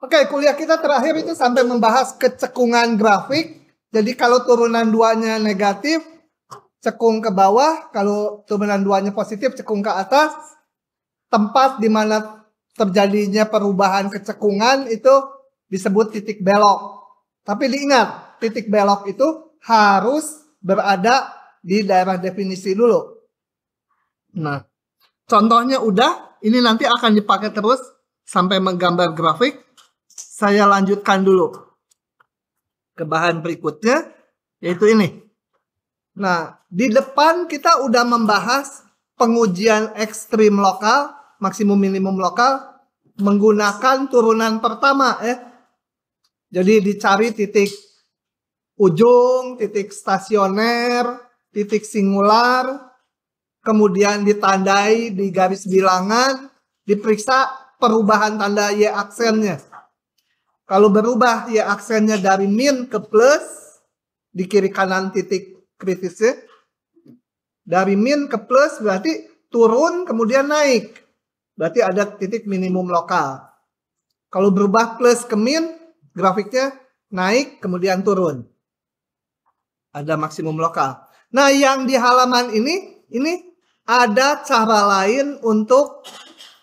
Oke, kuliah kita terakhir itu sampai membahas kecekungan grafik. Jadi kalau turunan duanya negatif, cekung ke bawah. Kalau turunan duanya positif, cekung ke atas. Tempat di mana terjadinya perubahan kecekungan itu disebut titik belok. Tapi diingat, titik belok itu harus berada di daerah definisi dulu. Nah, contohnya udah, ini nanti akan dipakai terus sampai menggambar grafik. Saya lanjutkan dulu ke bahan berikutnya, yaitu ini. Nah, di depan kita udah membahas pengujian ekstrim lokal, maksimum minimum lokal, menggunakan turunan pertama ya. Jadi dicari titik ujung, titik stasioner, titik singular, kemudian ditandai di garis bilangan, diperiksa perubahan tanda Y aksennya. Kalau berubah Y aksennya dari min ke plus, di kiri kanan titik kritisnya, dari min ke plus berarti turun kemudian naik. Berarti ada titik minimum lokal. Kalau berubah plus ke min, grafiknya naik kemudian turun. Ada maksimum lokal. Nah, yang di halaman ini ada cara lain untuk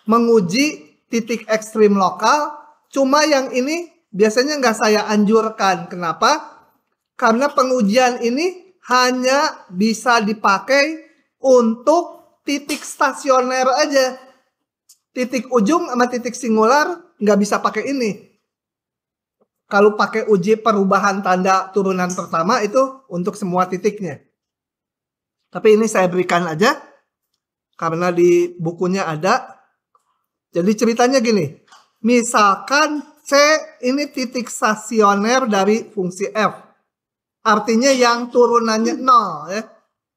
menguji titik ekstrim lokal. Cuma yang ini biasanya nggak saya anjurkan. Kenapa? Karena pengujian ini hanya bisa dipakai untuk titik stasioner aja. Titik ujung sama titik singular nggak bisa pakai ini. Kalau pakai uji perubahan tanda turunan pertama itu untuk semua titiknya. Tapi ini saya berikan aja karena di bukunya ada. Jadi ceritanya gini. Misalkan C ini titik stasioner dari fungsi F. Artinya yang turunannya 0 ya.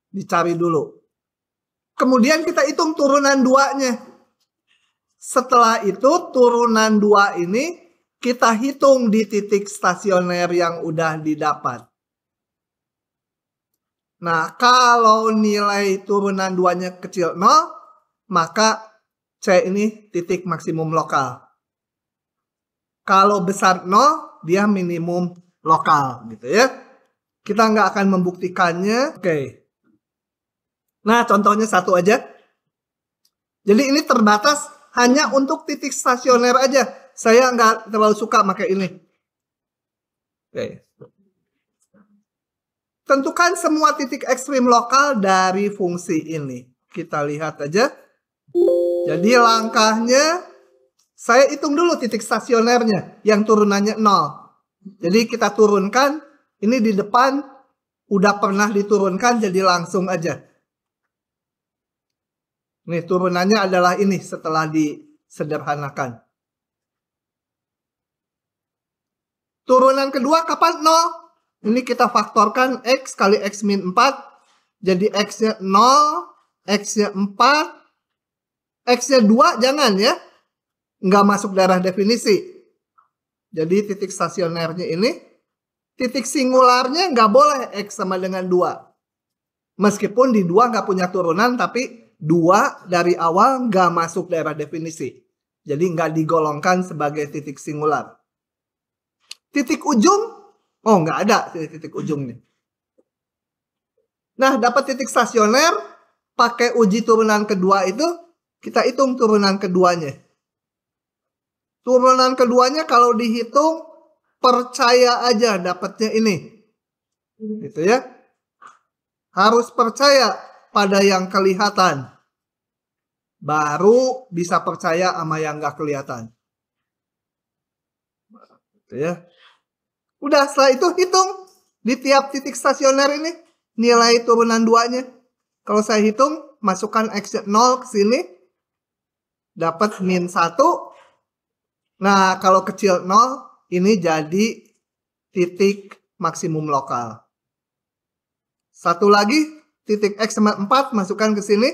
Dicari dulu. Kemudian kita hitung turunan 2-nya. Setelah itu turunan 2 ini kita hitung di titik stasioner yang udah didapat. Nah, kalau nilai turunan 2-nya kecil 0, maka C ini titik maksimum lokal. Kalau besar 0, dia minimum lokal gitu ya. Kita nggak akan membuktikannya. Oke. Nah, contohnya satu aja. Jadi ini terbatas hanya untuk titik stasioner aja. Saya nggak terlalu suka pakai ini. Oke. Tentukan semua titik ekstrim lokal dari fungsi ini. Kita lihat aja. Jadi langkahnya, saya hitung dulu titik stasionernya yang turunannya 0. Jadi kita turunkan, ini di depan udah pernah diturunkan jadi langsung aja. Nih turunannya adalah ini setelah disederhanakan. Turunan kedua kapan 0? Ini kita faktorkan X kali X min 4. Jadi X-nya 0, X-nya 4. X-nya 2 jangan ya. Nggak masuk daerah definisi. Jadi titik stasionernya ini. Titik singularnya nggak boleh X sama dengan 2. Meskipun di 2 nggak punya turunan. Tapi 2 dari awal nggak masuk daerah definisi. Jadi nggak digolongkan sebagai titik singular. Titik ujung. Oh, nggak ada titik ujung nih. Nah, dapat titik stasioner, pakai uji turunan kedua itu, kita hitung turunan keduanya. Turunan keduanya kalau dihitung, percaya aja dapatnya ini. Gitu ya. Harus percaya pada yang kelihatan. Baru bisa percaya sama yang nggak kelihatan. Gitu ya. Udah setelah itu hitung di tiap titik stasioner ini nilai turunan 2-nya. Kalau saya hitung masukkan X 0 ke sini dapat min 1. Nah, kalau kecil 0 ini jadi titik maksimum lokal. Satu lagi titik X sama 4 masukkan ke sini.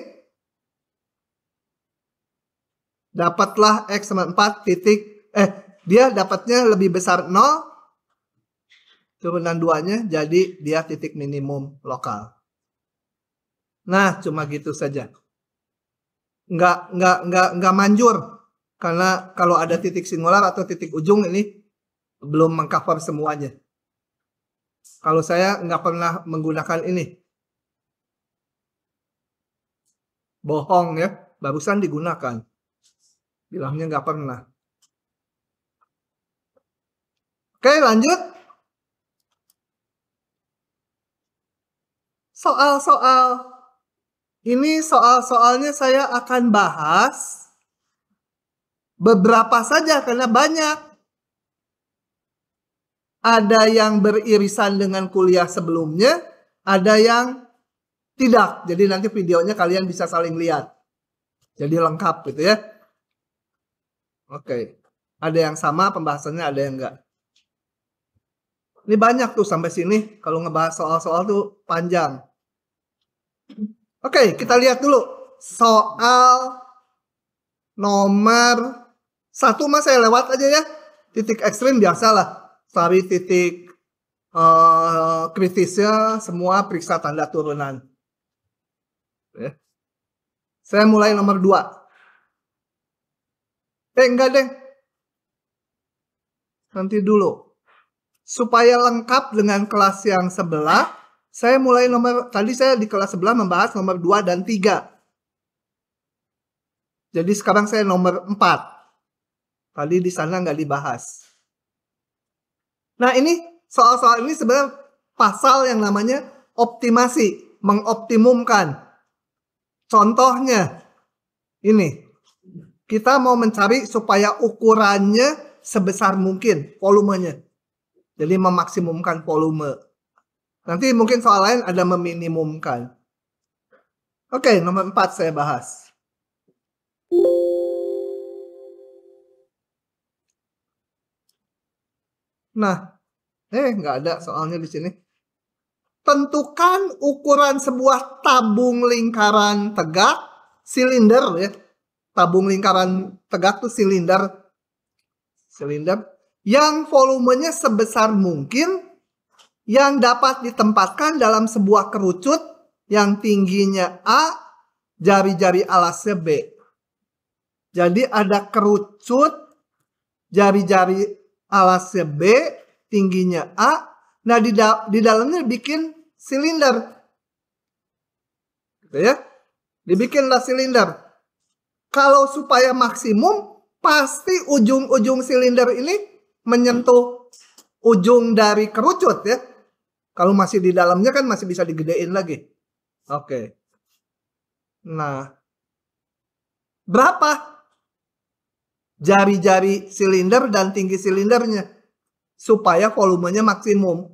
Dapatlah X sama 4 titik dia dapatnya lebih besar 0. Turunan 2-nya jadi dia titik minimum lokal. Nah, cuma gitu saja. Nggak manjur Karena kalau ada titik singular atau titik ujung ini belum mengcover semuanya. Kalau saya nggak pernah menggunakan ini. Bohong ya, barusan digunakan. Bilangnya nggak pernah. Oke, lanjut. Soal-soal. Ini soal-soalnya saya akan bahas beberapa saja karena banyak. Ada yang beririsan dengan kuliah sebelumnya, ada yang tidak. Jadi nanti videonya kalian bisa saling lihat. Jadi lengkap gitu ya. Oke. Ada yang sama pembahasannya, ada yang enggak. Ini banyak tuh sampai sini. Kalau ngebahas soal-soal tuh panjang. Oke, kita lihat dulu. Soal nomor 1 mas saya lewat aja ya. Titik ekstrim biasalah. Cari titik kritisnya, semua periksa tanda turunan. Ya. Saya mulai nomor 2. Enggak deh. Nanti dulu. Supaya lengkap dengan kelas yang sebelah, saya mulai tadi saya di kelas sebelah membahas nomor 2 dan 3. Jadi sekarang saya nomor 4. Tadi di sana nggak dibahas. Nah ini, soal-soal ini sebenarnya pasal yang namanya optimasi, mengoptimumkan. Contohnya, ini. Kita mau mencari supaya ukurannya sebesar mungkin, volumenya. Jadi memaksimumkan volume. Nanti mungkin soal lain ada meminimumkan. Oke, nomor 4 saya bahas. Nah, nggak ada soalnya di sini. Tentukan ukuran sebuah tabung lingkaran tegak, silinder ya. Tabung lingkaran tegak tuh silinder yang volumenya sebesar mungkin yang dapat ditempatkan dalam sebuah kerucut yang tingginya A, jari-jari alasnya B. Jadi ada kerucut, jari-jari alasnya B, tingginya A. Nah di dalamnya bikin silinder. Gitu ya. Dibikinlah silinder. Kalau supaya maksimum, pasti ujung-ujung silinder ini menyentuh ujung dari kerucut ya. Kalau masih di dalamnya kan masih bisa digedein lagi. Oke. Nah, berapa jari-jari silinder dan tinggi silindernya supaya volumenya maksimum?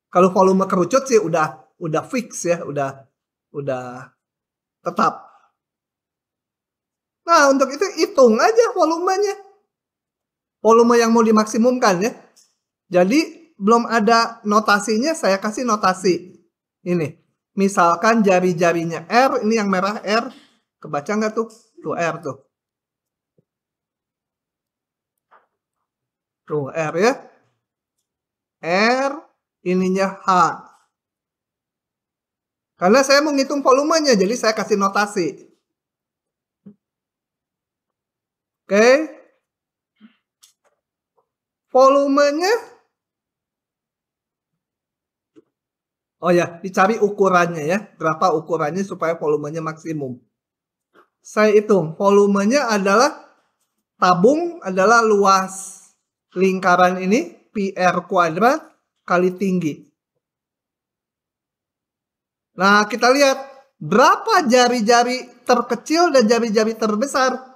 Kalau volume kerucut sih udah fix ya, udah tetap. Nah, untuk itu hitung aja volumenya. Volume yang mau dimaksimumkan ya. Jadi belum ada notasinya, saya kasih notasi. Ini. Misalkan jari-jarinya R, ini yang merah R. Kebaca nggak tuh? Tuh R tuh. Tuh R ya. R, ininya H. Karena saya mau ngitung volumenya, jadi saya kasih notasi. Oke. Volumenya. Oh ya, dicari ukurannya ya. Berapa ukurannya supaya volumenya maksimum. Saya hitung. Volumenya adalah tabung adalah luas lingkaran ini PR kuadrat kali tinggi. Nah, kita lihat berapa jari-jari terkecil dan jari-jari terbesar.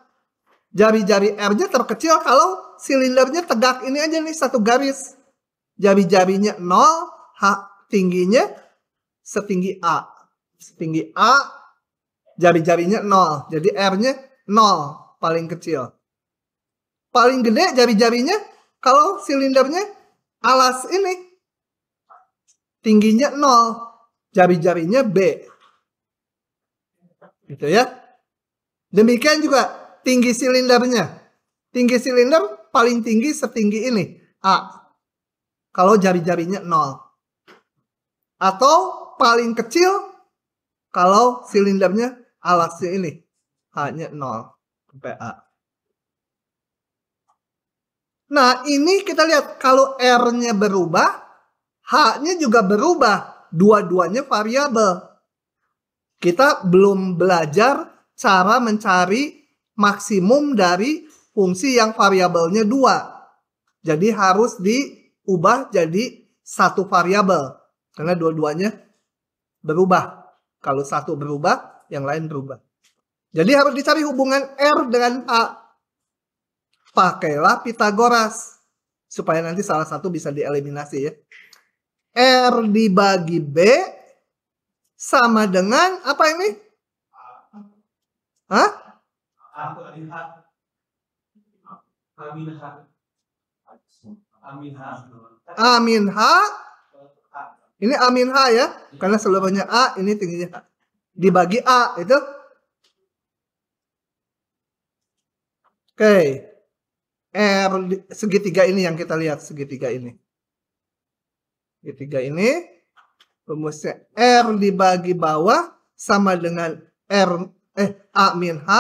Jari-jari R-nya terkecil kalau silindernya tegak ini aja nih satu garis. Jari-jarinya 0, tingginya setinggi A. Setinggi A, jari-jarinya 0. Jadi R-nya 0, paling kecil. Paling gede jari-jarinya kalau silindernya alas ini. Tingginya 0, jari-jarinya B. Gitu ya. Demikian juga tinggi silindernya. Tinggi silinder paling tinggi setinggi ini, A. Kalau jari-jarinya 0. Atau paling kecil kalau silindernya alasnya ini, H-nya 0. sampai A. Nah, ini kita lihat kalau R-nya berubah, H-nya juga berubah. Dua-duanya variabel. Kita belum belajar cara mencari maksimum dari fungsi yang variabelnya 2. Jadi harus diubah jadi satu variabel. Karena dua-duanya berubah. Kalau satu berubah, yang lain berubah. Jadi harus dicari hubungan R dengan A. Pakailah Pitagoras supaya nanti salah satu bisa dieliminasi ya. R dibagi B sama dengan apa ini? Hah? Amin H. Ini Amin H ya, karena seluruhnya A, ini tingginya H. Dibagi A itu. Oke. R segitiga ini yang kita lihat, segitiga ini. Segitiga ini rumusnya R dibagi bawah sama dengan A min H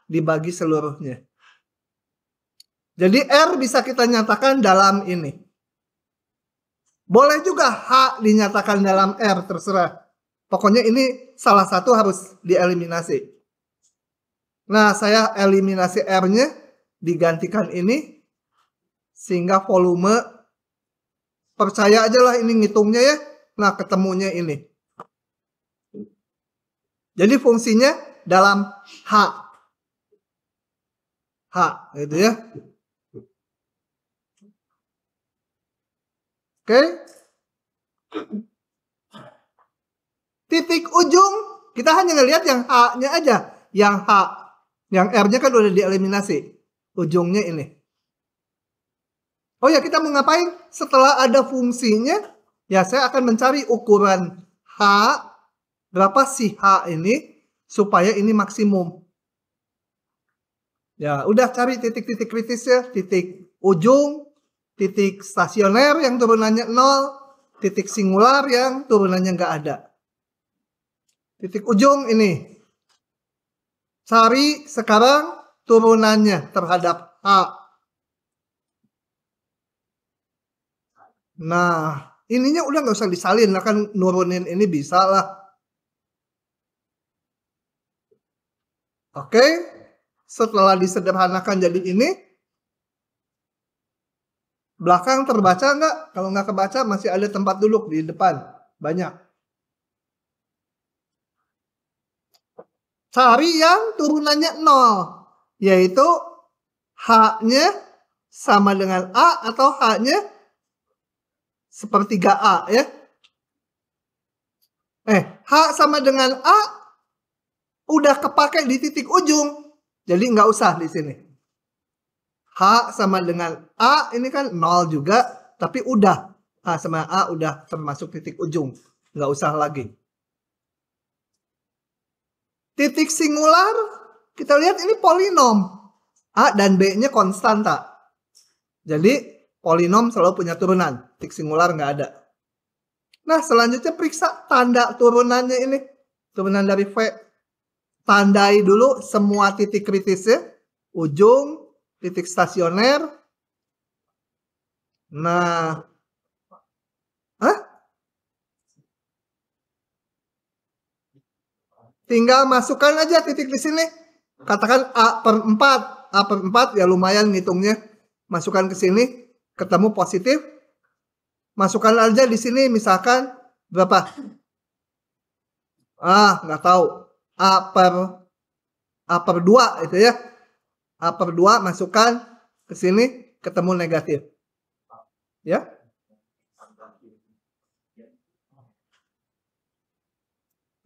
dibagi seluruhnya. Jadi R bisa kita nyatakan dalam ini. Boleh juga H dinyatakan dalam R, terserah. Pokoknya ini salah satu harus dieliminasi. Nah, saya eliminasi R-nya. Digantikan ini sehingga volume, percaya aja lah ini ngitungnya ya. Nah, ketemunya ini. Jadi fungsinya dalam H gitu ya. Oke. Titik ujung kita hanya ngelihat yang H-nya aja, yang H, yang R-nya kan udah dieliminasi. Ujungnya ini. Oh ya, kita mau ngapain? Setelah ada fungsinya, ya saya akan mencari ukuran H, berapa sih H ini, supaya ini maksimum. Ya, udah cari titik-titik kritisnya, titik ujung, titik stasioner yang turunannya 0, titik singular yang turunannya nggak ada. Titik ujung ini. Cari sekarang turunannya terhadap H. Nah, ininya udah nggak usah disalin lah, kan nurunin ini bisa lah. Oke, setelah disederhanakan jadi ini, belakang terbaca nggak? Kalau nggak kebaca masih ada tempat duduk di depan, banyak. Cari yang turunannya 0. Yaitu H-nya sama dengan A atau H-nya sepertiga A ya. H sama dengan A udah kepakai di titik ujung. Jadi nggak usah di sini. H sama dengan A ini kan 0 juga. Tapi udah. H sama A udah termasuk titik ujung. Nggak usah lagi. Titik singular, kita lihat ini polinom. A dan B-nya konstanta. Jadi, polinom selalu punya turunan. Titik singular nggak ada. Nah, selanjutnya periksa tanda turunannya ini. Turunan dari V. Tandai dulu semua titik kritisnya. Ujung, titik stasioner. Nah. Tinggal masukkan aja titik di sini. Katakan A/4. A/4 ya lumayan ngitungnya. Masukkan ke sini. Ketemu positif. Masukkan aja di sini misalkan berapa? Nggak tahu. A/2 itu ya. A/2 masukkan ke sini. Ketemu negatif. Ya.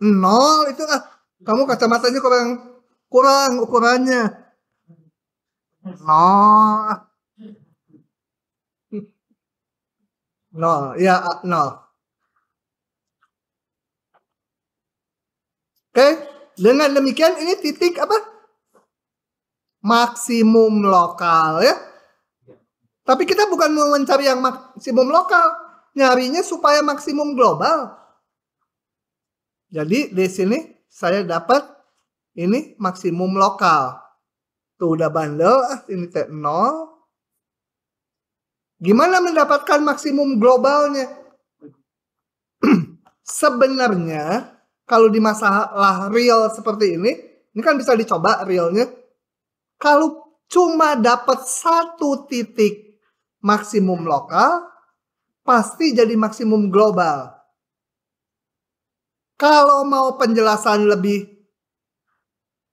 Nol itu kamu kacamatanya kurang ukurannya. Nol ya, nol. Oke, dengan demikian ini titik apa? Maksimum lokal ya. Tapi kita bukan mau mencari yang maksimum lokal, nyarinya supaya maksimum global. Jadi di sini saya dapat ini maksimum lokal. Tuh udah bandel, ini T0. Gimana mendapatkan maksimum globalnya? Sebenarnya kalau di masalah real seperti ini kan bisa dicoba realnya. Kalau cuma dapat satu titik maksimum lokal, pasti jadi maksimum global. Kalau mau penjelasan lebih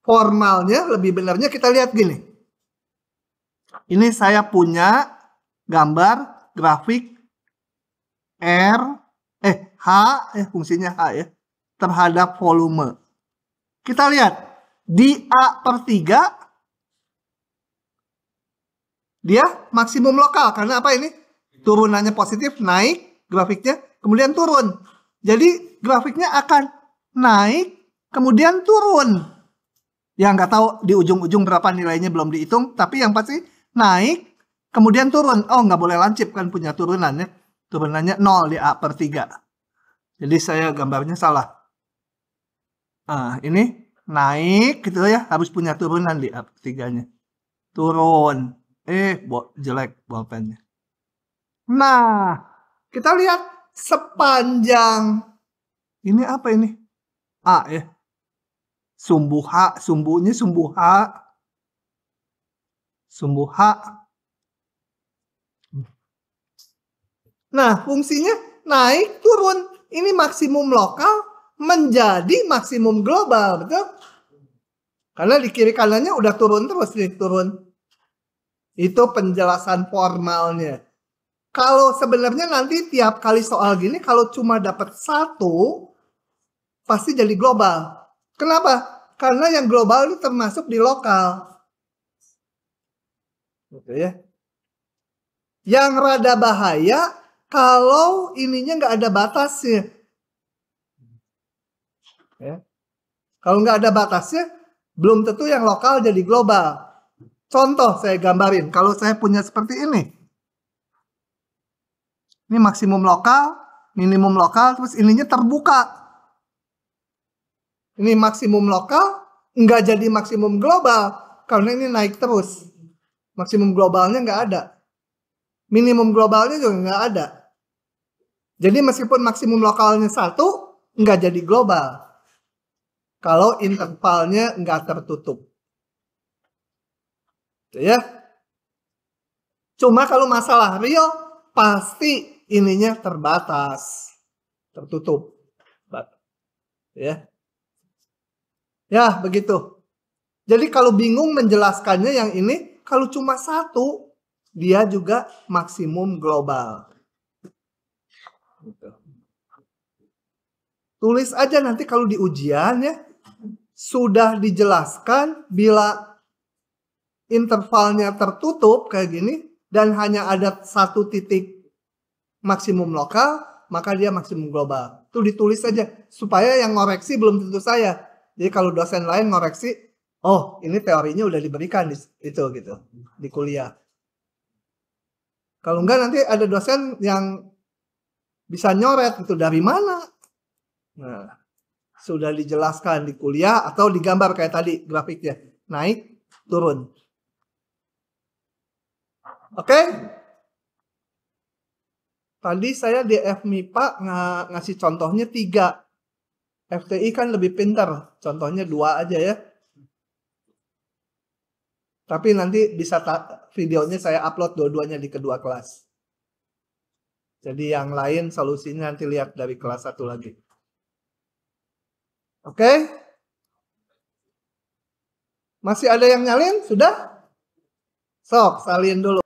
formalnya, lebih benarnya kita lihat gini. Ini saya punya gambar grafik H, fungsinya H ya, terhadap volume. Kita lihat, di A/3, dia maksimum lokal. Karena apa ini? Turunannya positif, naik grafiknya, kemudian turun. Jadi grafiknya akan naik, kemudian turun. Ya nggak tahu di ujung-ujung berapa nilainya belum dihitung, tapi yang pasti naik, kemudian turun. Oh, nggak boleh lancip kan punya turunannya. Turunannya 0 di A/3. Jadi saya gambarnya salah. Nah, ini naik gitu ya, harus punya turunan di A/3-nya. Turun. Jelek bolpennya. Nah, kita lihat sepanjang ini apa ini? A ya. Sumbu H, sumbunya sumbu H. Sumbu H. Nah, fungsinya naik, turun. Ini maksimum lokal menjadi maksimum global, betul? Karena di kiri kanannya udah turun terus nih, turun. Itu penjelasan formalnya. Kalau sebenarnya nanti tiap kali soal gini, kalau cuma dapat satu, pasti jadi global. Kenapa? Karena yang global itu termasuk di lokal. Gitu ya. Yang rada bahaya kalau ininya nggak ada batasnya. Ya. Kalau nggak ada batasnya, belum tentu yang lokal jadi global. Contoh saya gambarin, kalau saya punya seperti ini. Ini maksimum lokal, minimum lokal, terus ininya terbuka. Ini maksimum lokal, nggak jadi maksimum global, karena ini naik terus. Maksimum globalnya nggak ada. Minimum globalnya juga nggak ada. Jadi meskipun maksimum lokalnya 1, nggak jadi global. Kalau intervalnya nggak tertutup. Ya. Cuma kalau masalah real, pasti ininya terbatas. Tertutup. Ya. Ya, begitu. Jadi kalau bingung menjelaskannya yang ini, kalau cuma 1, dia juga maksimum global. Gitu. Tulis aja nanti kalau di ujian ya, sudah dijelaskan bila intervalnya tertutup kayak gini dan hanya ada satu titik maksimum lokal, maka dia maksimum global. Itu ditulis aja supaya yang ngoreksi belum tentu saya. Jadi kalau dosen lain ngoreksi, oh ini teorinya udah diberikan itu gitu di kuliah. Kalau enggak nanti ada dosen yang bisa nyoret itu dari mana? Nah, sudah dijelaskan di kuliah atau digambar kayak tadi grafiknya, naik, turun. Oke? Tadi saya di FMIPA ngasih contohnya 3. FTI kan lebih pintar, contohnya 2 aja ya. Tapi nanti bisa videonya saya upload dua-duanya di kedua kelas. Jadi yang lain solusinya nanti lihat dari kelas 1 lagi. Oke? Masih ada yang nyalin? Sudah? Sok, salin dulu.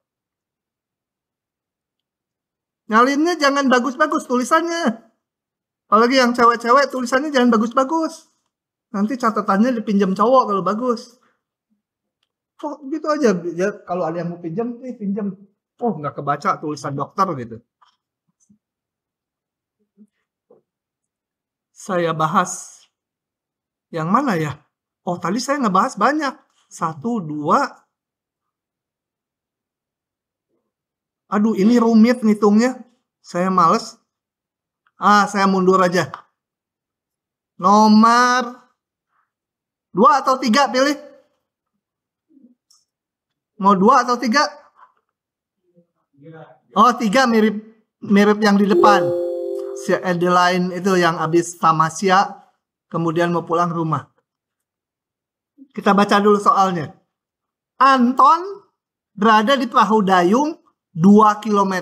Nyalinnya jangan bagus-bagus tulisannya. Apalagi yang cewek-cewek tulisannya jangan bagus-bagus. Nanti catatannya dipinjam cowok kalau bagus. Oh, gitu aja. Ya, kalau ada yang mau pinjam, nih pinjam. Oh, nggak kebaca tulisan dokter gitu. Saya bahas yang mana ya? Oh, tadi saya ngebahas banyak. 1, 2. Aduh, ini rumit ngitungnya. Saya males. Saya mundur aja. Nomor 2 atau 3 pilih. Mau 2 atau 3? Oh, 3 mirip yang di depan. Si Adeline itu yang habis tamasya, kemudian mau pulang rumah. Kita baca dulu soalnya. Anton berada di perahu dayung 2 km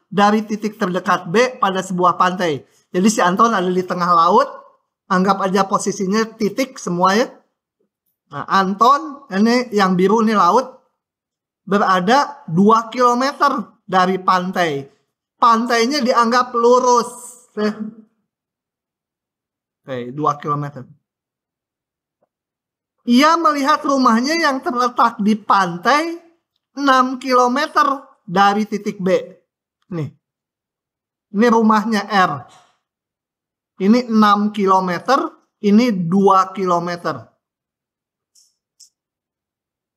dari titik terdekat B pada sebuah pantai. Jadi si Anton ada di tengah laut. Anggap aja posisinya titik semua ya. Nah, Anton, ini yang biru ini laut, berada 2 km dari pantai. Pantainya dianggap lurus. Oke, 2 km. Ia melihat rumahnya yang terletak di pantai 6 km dari titik B. Nih. Ini rumahnya R. Ini 6 km, ini 2 km.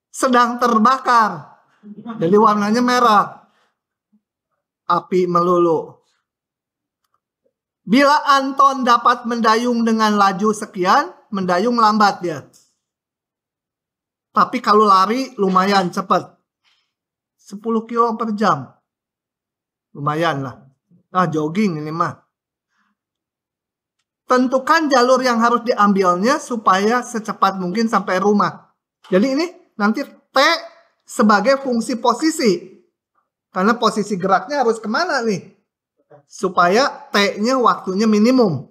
Sedang terbakar. Jadi warnanya merah. Api melulu. Bila Anton dapat mendayung dengan laju sekian, mendayung lambat dia. Tapi kalau lari lumayan cepat. 10 kilo per jam. Lumayan lah. Nah, jogging ini mah. Tentukan jalur yang harus diambilnya supaya secepat mungkin sampai rumah. Jadi ini nanti T sebagai fungsi posisi. Karena posisi geraknya harus kemana nih? Supaya T-nya waktunya minimum.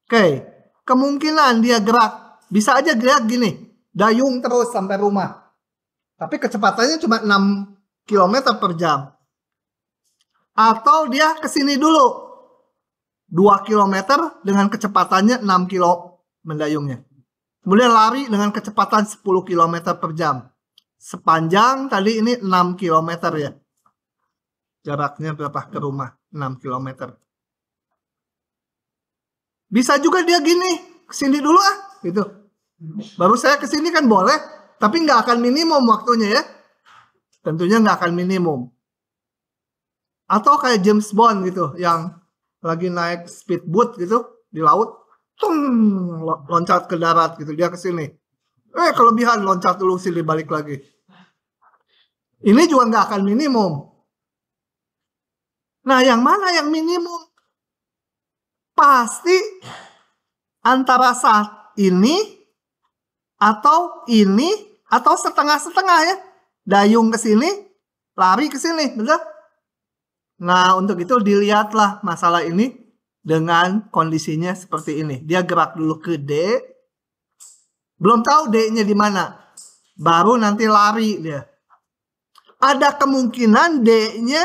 Oke, kemungkinan dia gerak. Bisa aja gerak gini. Dayung terus sampai rumah. Tapi kecepatannya cuma 6 km per jam. Atau dia ke sini dulu. 2 km dengan kecepatannya 6 kilo mendayungnya. Kemudian lari dengan kecepatan 10 km per jam. Sepanjang tadi ini 6 km ya. Jaraknya berapa ke rumah? 6 km. Bisa juga dia gini. Kesini dulu ah. Gitu. Baru saya kesini kan boleh. Tapi nggak akan minimum waktunya ya. Tentunya nggak akan minimum. Atau kayak James Bond gitu. Yang lagi naik speedboat gitu. Di laut. Loncat ke darat gitu. Dia kesini. Kelebihan loncat dulu sini balik lagi. Ini juga nggak akan minimum. Nah, yang mana yang minimum? Pasti antara saat ini atau setengah-setengah ya. Dayung ke sini, lari ke sini, betul? Nah, untuk itu dilihatlah masalah ini dengan kondisinya seperti ini. Dia gerak dulu ke D. Belum tahu D-nya di mana. Baru nanti lari dia. Ada kemungkinan D-nya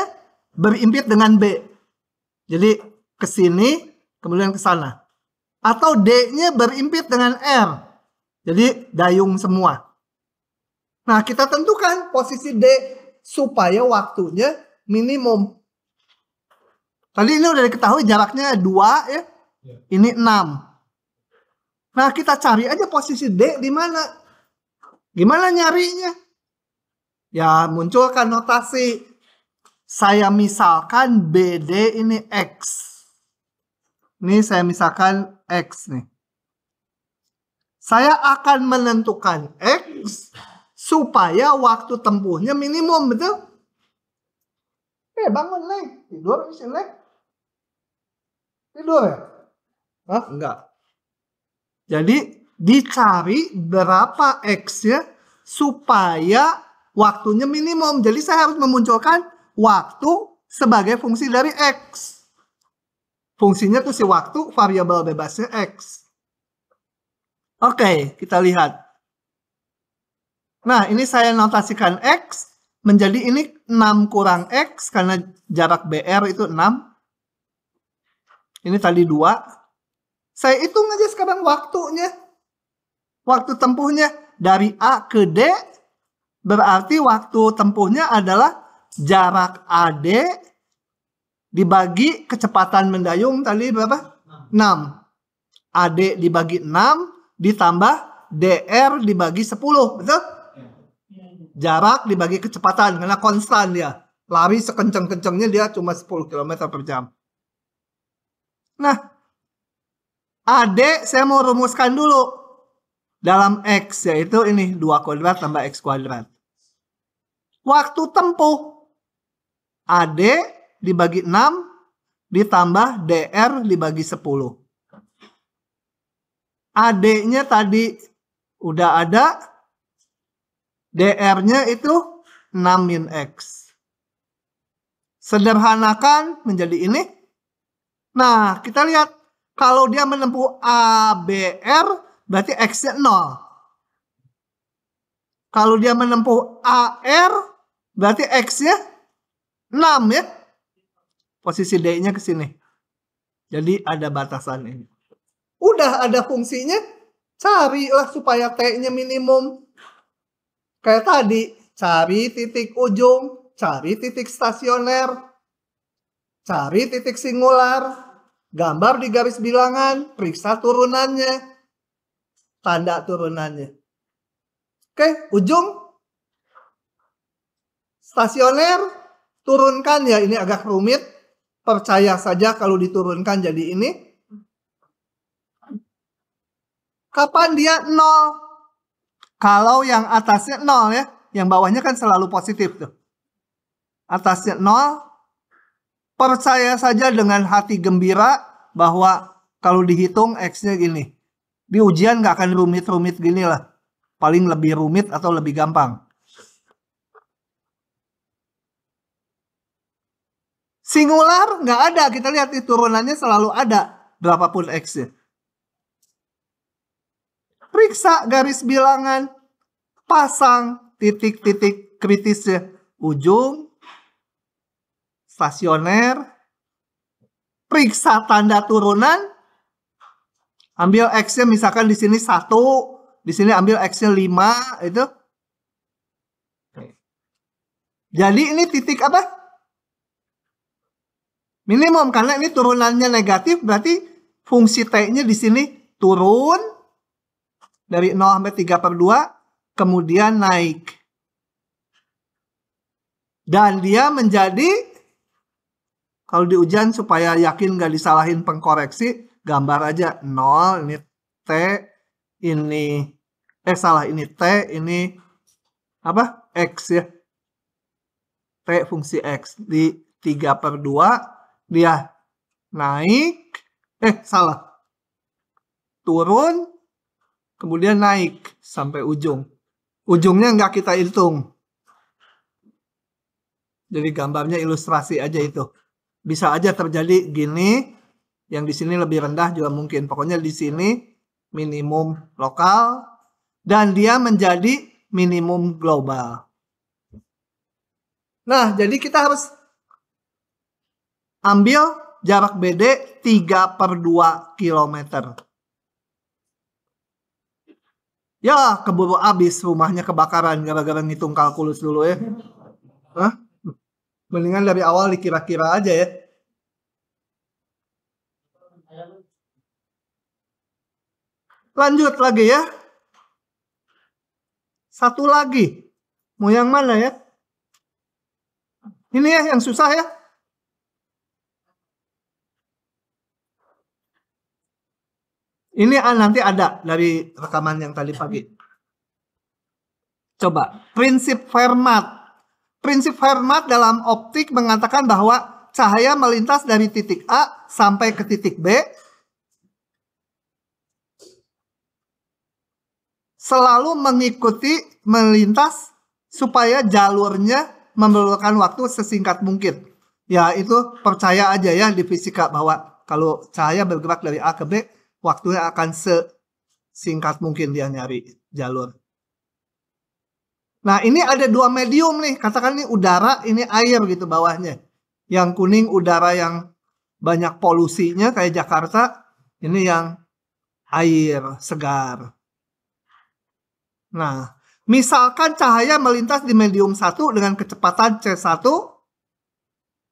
berimpit dengan B. Jadi ke sini, kemudian ke sana. Atau D-nya berimpit dengan R. Jadi dayung semua. Nah, kita tentukan posisi D supaya waktunya minimum. Tadi ini udah diketahui jaraknya 2 ya. Ini 6. Nah, kita cari aja posisi D di mana. Gimana nyarinya? Ya, munculkan notasi. Saya misalkan BD ini X. Ini saya misalkan X nih. Saya akan menentukan X supaya waktu tempuhnya minimum, betul? Bangun, Leng. Tidur di sini, Leng. Tidur ya? Hah? Enggak. Jadi dicari berapa X-nya supaya waktunya minimum. Jadi saya harus memunculkan waktu sebagai fungsi dari X. Fungsinya tuh si waktu, variabel bebasnya X. Oke, kita lihat. Nah, ini saya notasikan X menjadi ini 6 kurang X karena jarak BR itu 6. Ini tadi 2. Saya hitung aja sekarang waktunya. Waktu tempuhnya dari A ke D berarti waktu tempuhnya adalah jarak AD dibagi kecepatan mendayung tadi berapa? 6. AD dibagi 6 ditambah DR dibagi 10, betul? Jarak dibagi kecepatan karena konstan dia. Lari sekencang-kencangnya dia cuma 10 km per jam. Nah, AD saya mau rumuskan dulu dalam X, yaitu ini 2 kuadrat tambah X kuadrat. Waktu tempuh AD dibagi 6 ditambah DR dibagi 10. AD-nya tadi udah ada, DR-nya itu 6 min X. Sederhanakan menjadi ini. Nah, kita lihat kalau dia menempuh ABR berarti X-nya 0. Kalau dia menempuh AR berarti X-nya 6 ya. Posisi D-nya ke sini. Jadi ada batasan ini. Udah ada fungsinya, carilah supaya T-nya minimum. Kayak tadi, cari titik ujung, cari titik stasioner, cari titik singular, gambar di garis bilangan, periksa turunannya, tanda turunannya. Oke, ujung stasioner, turunkan ya, ini agak rumit. Percaya saja kalau diturunkan jadi ini. Kapan dia 0? Kalau yang atasnya 0 ya, yang bawahnya kan selalu positif tuh. Atasnya 0, percaya saja dengan hati gembira bahwa kalau dihitung X-nya gini. Di ujian nggak akan rumit-rumit gini lah. Paling lebih rumit atau lebih gampang. Singular nggak ada, kita lihat di turunannya selalu ada berapapun X-nya. Periksa garis bilangan, pasang titik-titik kritisnya. Ujung, stasioner, periksa tanda turunan, ambil X-nya misalkan di sini 1, di sini ambil X-nya 5, itu. Jadi ini titik apa? Minimum, karena ini turunannya negatif, berarti fungsi T-nya di sini turun dari 0 sampai 3/2, kemudian naik. Dan dia menjadi, kalau di ujian supaya yakin nggak disalahin pengkoreksi, gambar aja 0, ini T, ini, ini T, ini apa? X ya. T fungsi X. Di 3/2, dia naik, turun, kemudian naik sampai ujung. Ujungnya nggak kita hitung. Jadi gambarnya ilustrasi aja itu. Bisa aja terjadi gini, yang di sini lebih rendah juga mungkin. Pokoknya di sini minimum lokal, dan dia menjadi minimum global. Nah, jadi kita harus ambil jarak BD 3/2 km. Ya, keburu habis rumahnya kebakaran gara-gara ngitung kalkulus dulu ya. Hah? Mendingan dari awal dikira-kira aja ya. Lanjut lagi ya. Satu lagi. Mau yang mana ya? Ini ya yang susah ya. Ini nanti ada dari rekaman yang tadi pagi. Coba, prinsip Fermat. Prinsip Fermat dalam optik mengatakan bahwa cahaya melintas dari titik A sampai ke titik B selalu mengikuti melintas supaya jalurnya memerlukan waktu sesingkat mungkin. Ya, itu percaya aja ya di fisika bahwa kalau cahaya bergerak dari A ke B, waktunya akan sesingkat mungkin dia nyari jalur. Nah, ini ada dua medium nih. Katakan ini udara, ini air gitu bawahnya. Yang kuning udara yang banyak polusinya kayak Jakarta. Ini yang air segar. Nah, misalkan cahaya melintas di medium 1 dengan kecepatan C1,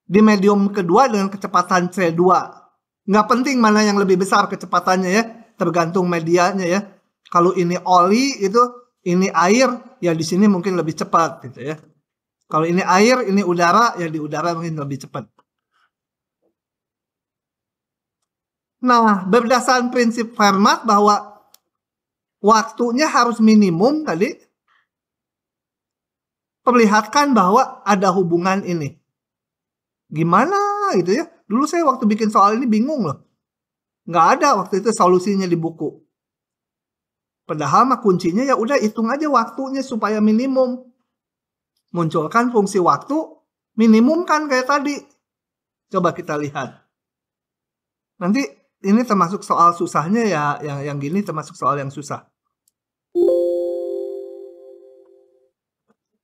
di medium kedua dengan kecepatan C2. Nggak penting mana yang lebih besar kecepatannya ya, tergantung medianya ya. Kalau ini oli itu, ini air, ya di sini mungkin lebih cepat gitu ya. Kalau ini air, ini udara, ya di udara mungkin lebih cepat. Nah, berdasarkan prinsip Fermat bahwa waktunya harus minimum tadi. perlihatkan bahwa ada hubungan ini. Gimana gitu ya? Dulu saya waktu bikin soal ini bingung loh. Nggak ada waktu itu solusinya di buku. Padahal mah kuncinya ya udah hitung aja waktunya supaya minimum. Munculkan fungsi waktu, minimum kan kayak tadi. Coba kita lihat. Nanti ini termasuk soal susahnya ya, yang gini termasuk soal yang susah.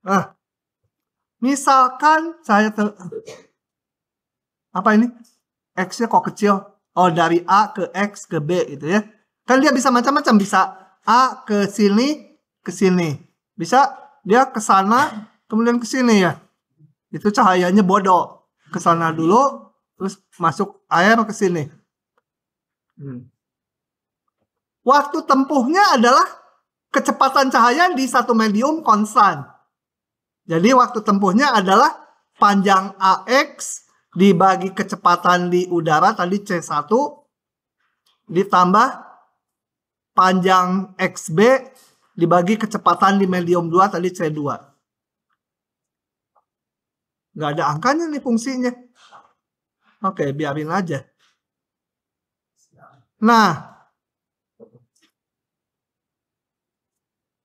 Nah, misalkan saya apa ini? X-nya kok kecil? Oh, dari A ke X ke B gitu ya. Kan dia bisa macam-macam, bisa A ke sini, ke sini. Bisa dia ke sana, kemudian ke sini ya. Itu cahayanya bodoh. Ke sana dulu, terus masuk air ke sini. Waktu tempuhnya adalah kecepatan cahaya di satu medium konstan. Jadi waktu tempuhnya adalah panjang AX dibagi kecepatan di udara tadi C1 ditambah panjang XB dibagi kecepatan di medium 2 tadi C2. Nggak ada angkanya nih fungsinya. Oke, biarin aja. Nah,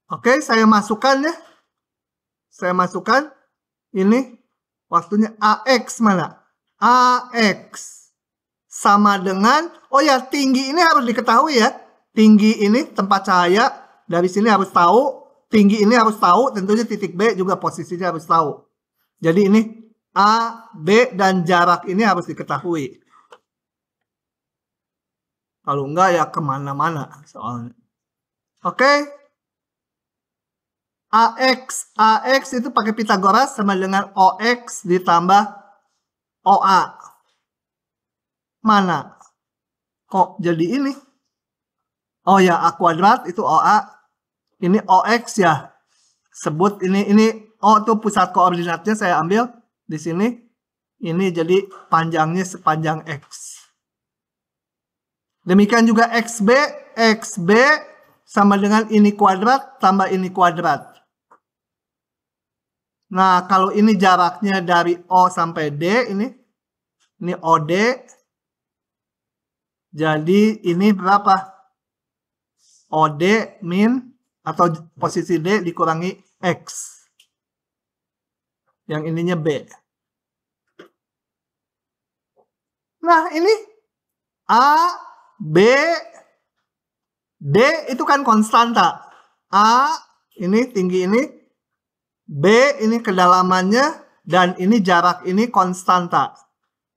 oke, saya masukkan ya. Saya masukkan ini waktunya AX mana? AX sama dengan, oh ya tinggi ini harus diketahui ya. Tinggi ini tempat cahaya, dari sini harus tahu. Tinggi ini harus tahu, tentunya titik B juga posisinya harus tahu. Jadi ini A, B, dan jarak ini harus diketahui. Kalau enggak ya kemana-mana soalnya. Oke. AX itu pakai Pitagoras sama dengan OX ditambah OA. Mana? Kok jadi ini? Oh ya, A kuadrat itu OA. Ini OX ya. Sebut ini O itu pusat koordinatnya saya ambil di sini. Ini jadi panjangnya sepanjang X. Demikian juga XB sama dengan ini kuadrat tambah ini kuadrat. Nah, kalau ini jaraknya dari O sampai D, ini OD. Jadi ini berapa? OD min atau posisi D dikurangi X. Yang ininya B. Nah, ini A, B, D itu kan konstanta. A, ini tinggi ini. B ini kedalamannya dan ini jarak ini konstanta.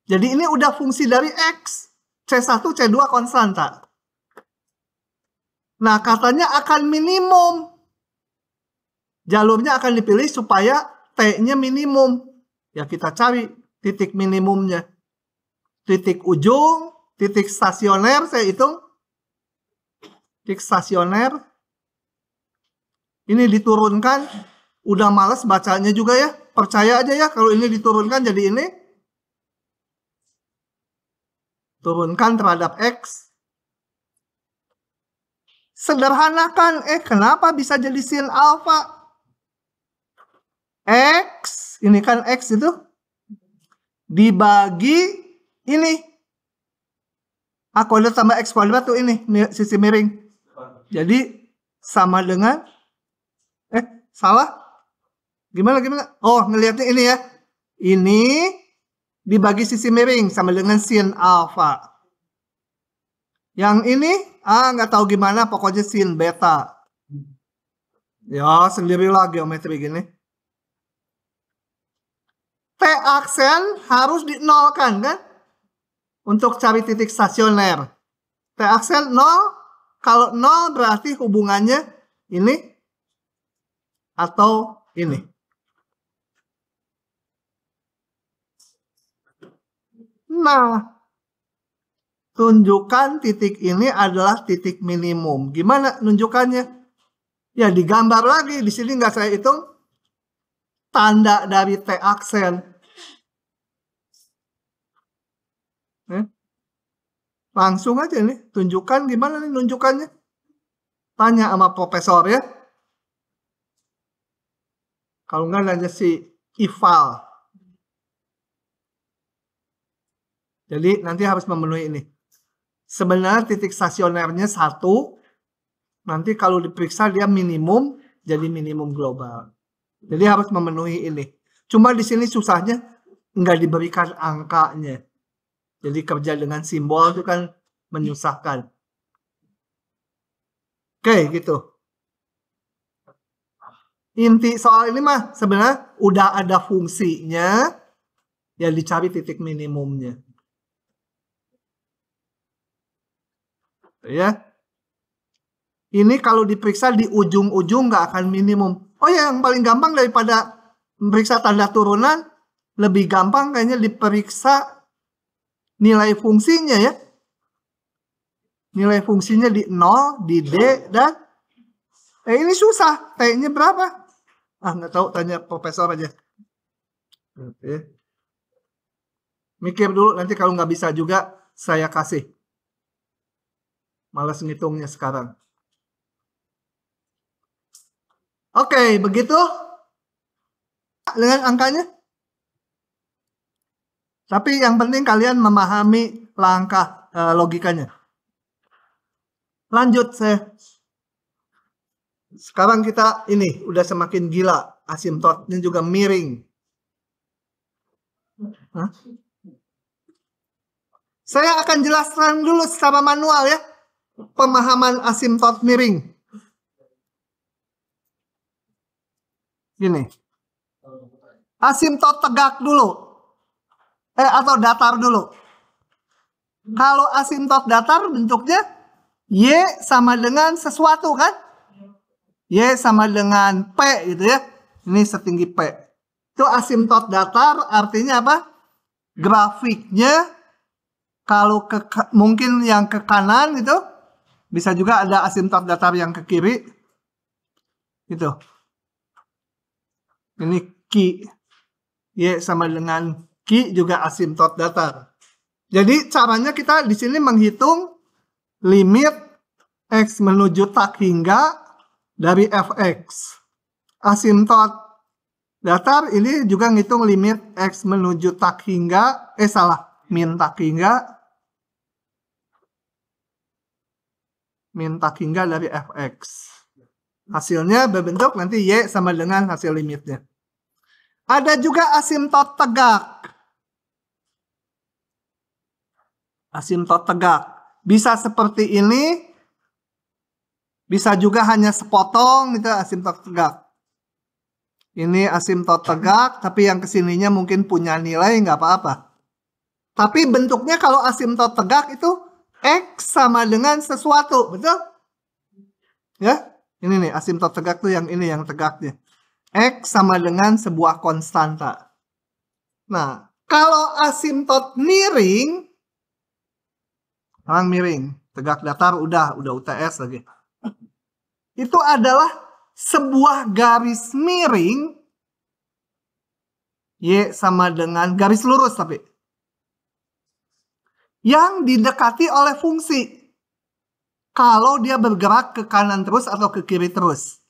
Jadi ini udah fungsi dari X. C1, C2 konstanta. Nah, katanya akan minimum. Jalurnya akan dipilih supaya T-nya minimum. Ya kita cari titik minimumnya. Titik ujung, titik stasioner saya hitung. Titik stasioner. Ini diturunkan. Udah males bacanya juga ya. Percaya aja ya kalau ini diturunkan jadi ini. Turunkan terhadap X. Sederhanakan. Kenapa bisa jadi sin alfa? X. Ini kan X itu. Dibagi ini. A kuadrat tambah X kuadrat tuh ini. Sisi miring. Jadi sama dengan. Salah. Gimana? Oh, ngelihatnya ini ya. Ini dibagi sisi miring sama dengan sin alfa. Yang ini, nggak tahu gimana, pokoknya sin beta. Ya, sendirilah geometri gini. T aksen harus dinolkan kan? Untuk cari titik stasioner. T aksen 0. Kalau 0 berarti hubungannya ini atau ini. Nah, tunjukkan titik ini adalah titik minimum. Gimana nunjukannya? Ya digambar lagi. Di sini nggak saya hitung. Tanda dari T aksen. Langsung aja nih. Tunjukkan gimana nih nunjukannya. Tanya sama profesor ya. Kalau enggak nanya si eval. Jadi nanti harus memenuhi ini. Sebenarnya titik stasionernya 1. Nanti kalau diperiksa dia minimum, jadi minimum global. Jadi harus memenuhi ini. Cuma di sini susahnya nggak diberikan angkanya. Jadi kerja dengan simbol itu kan menyusahkan. Oke, gitu. Inti soal ini mah sebenarnya udah ada fungsinya, ya dicari titik minimumnya. Ya. Ini kalau diperiksa di ujung-ujung nggak akan minimum. Oh ya, yang paling gampang daripada memeriksa tanda turunan, lebih gampang kayaknya diperiksa nilai fungsinya ya. Nilai fungsinya di 0, di D, dan ini susah. T-nya berapa? Nggak tahu, tanya profesor aja. Oke. Mikir dulu, nanti kalau nggak bisa juga saya kasih. Malas ngitungnya sekarang. Oke, begitu dengan angkanya. Tapi yang penting kalian memahami langkah logikanya. Lanjut, sekarang kita ini udah semakin gila. Asimptotnya juga miring. Saya akan jelaskan dulu secara manual ya. Pemahaman asimptot miring. Gini. Asimptot tegak dulu. Atau datar dulu. Kalau asimptot datar bentuknya Y sama dengan sesuatu kan? Y sama dengan P gitu ya. Ini setinggi P. Itu asimptot datar artinya apa? Grafiknya kalau mungkin yang ke kanan itu bisa juga ada asimptot datar yang ke kiri. Gitu. Ini Q. Y sama dengan Q juga asimptot datar. Jadi caranya kita di sini menghitung limit X menuju tak hingga dari fx. Asimptot datar ini juga ngitung limit X menuju tak hingga, min tak hingga dari fx. Hasilnya berbentuk nanti Y sama dengan hasil limitnya. Ada juga asimptot tegak. Asimptot tegak. Bisa seperti ini. Bisa juga hanya sepotong itu asimptot tegak. Ini asimptot tegak, tapi yang kesininya mungkin punya nilai nggak apa-apa. Tapi bentuknya kalau asimptot tegak itu X sama dengan sesuatu, betul? Ya, ini nih asimptot tegak tuh yang ini yang tegaknya. X sama dengan sebuah konstanta. Nah, kalau asimptot miring, tegak datar udah UTS lagi. Itu adalah sebuah garis miring Y sama dengan garis lurus tapi yang didekati oleh fungsi kalau dia bergerak ke kanan terus atau ke kiri terus.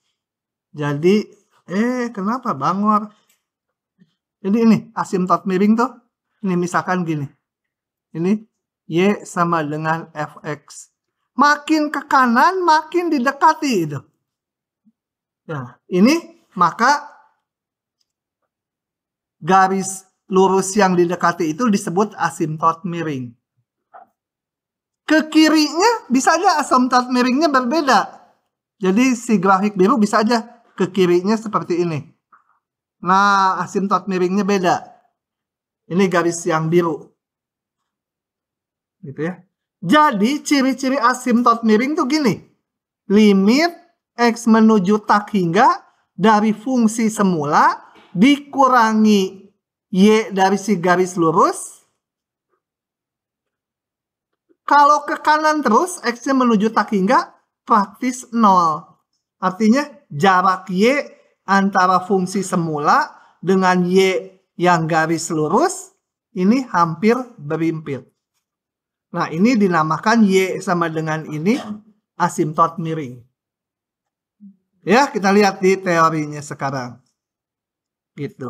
Jadi kenapa Bangor? Jadi ini asimptot miring tuh ini misalkan gini. Ini Y sama dengan fx. Makin ke kanan makin didekati itu. Nah, ini maka garis lurus yang didekati itu disebut asimptot miring. Ke kirinya bisa aja asimptot miringnya berbeda. Jadi si grafik biru bisa aja ke kirinya seperti ini. Nah, asimptot miringnya beda. Ini garis yang biru. Gitu ya. Jadi ciri-ciri asimptot miring tuh gini. Limit X menuju tak hingga dari fungsi semula dikurangi Y dari si garis lurus. Kalau ke kanan terus X-nya menuju tak hingga praktis 0. Artinya jarak Y antara fungsi semula dengan Y yang garis lurus ini hampir berimpit. Nah, ini dinamakan Y sama dengan ini asimptot miring. Ya, kita lihat di teorinya sekarang. Gitu.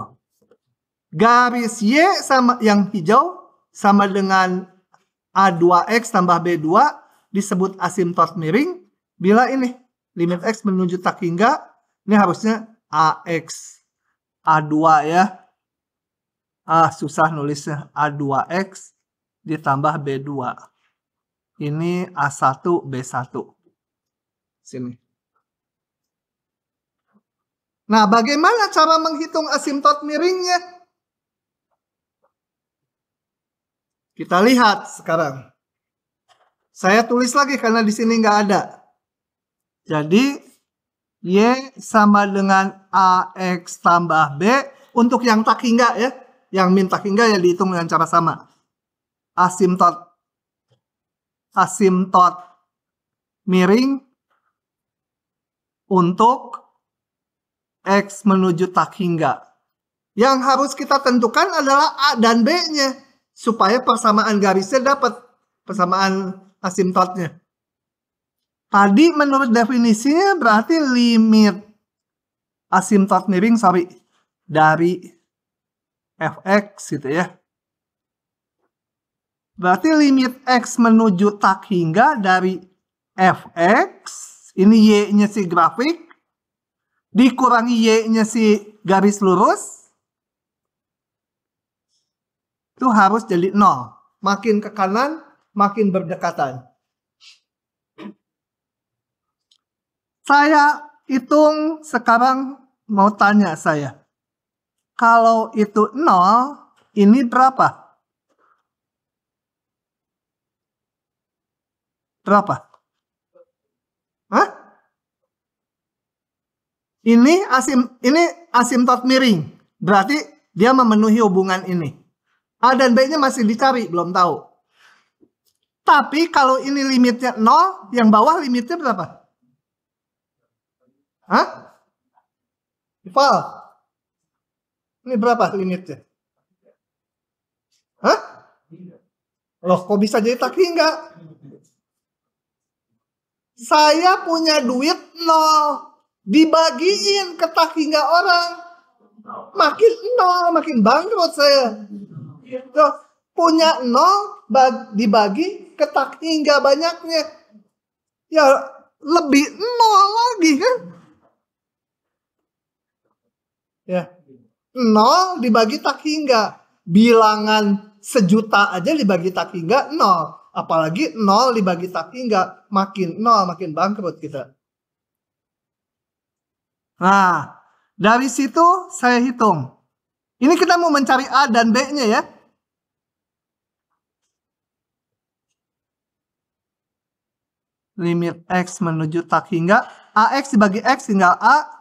Garis Y sama yang hijau sama dengan A2X tambah B2 disebut asimtot miring bila ini limit X menuju tak hingga, ini harusnya AX. A2 ya. Susah nulisnya. A2X ditambah B2. Ini A1, B1. Sini. Nah, bagaimana cara menghitung asimtot miringnya? Kita lihat sekarang. Saya tulis lagi karena di sini nggak ada. Jadi, Y sama dengan AX tambah B. Untuk yang tak hingga ya. Yang min tak hingga ya dihitung dengan cara sama. Asimtot miring untuk X menuju tak hingga. Yang harus kita tentukan adalah A dan B-nya. Supaya persamaan garisnya dapat. Persamaan asimtotnya. Tadi menurut definisinya berarti limit asimtot miring dari fx gitu ya. Berarti limit x menuju tak hingga dari fx, ini y-nya si grafik, dikurangi y-nya si garis lurus, itu harus jadi 0. Makin ke kanan, makin berdekatan. Saya hitung sekarang, mau tanya saya. Kalau itu 0, ini berapa? Berapa? Hah? Ini asimtot miring. Berarti dia memenuhi hubungan ini. A dan B-nya masih dicari, belum tahu. Tapi kalau ini limitnya 0, yang bawah limitnya berapa? Hah? Val? Ini berapa limitnya? Hah? Loh, kok bisa jadi tak hingga? Saya punya duit 0. Dibagiin ke tak hingga orang. Makin 0, makin bangkrut saya. Tuh, punya 0 dibagi ke tak hingga banyaknya. Ya, lebih 0 lagi kan? Ya. 0 dibagi tak hingga. Bilangan sejuta aja dibagi tak hingga 0. Apalagi 0 dibagi tak hingga. Makin 0 makin bangkrut kita. Nah, dari situ saya hitung. Ini kita mau mencari A dan B-nya ya. Limit X menuju tak hingga. AX dibagi X tinggal A.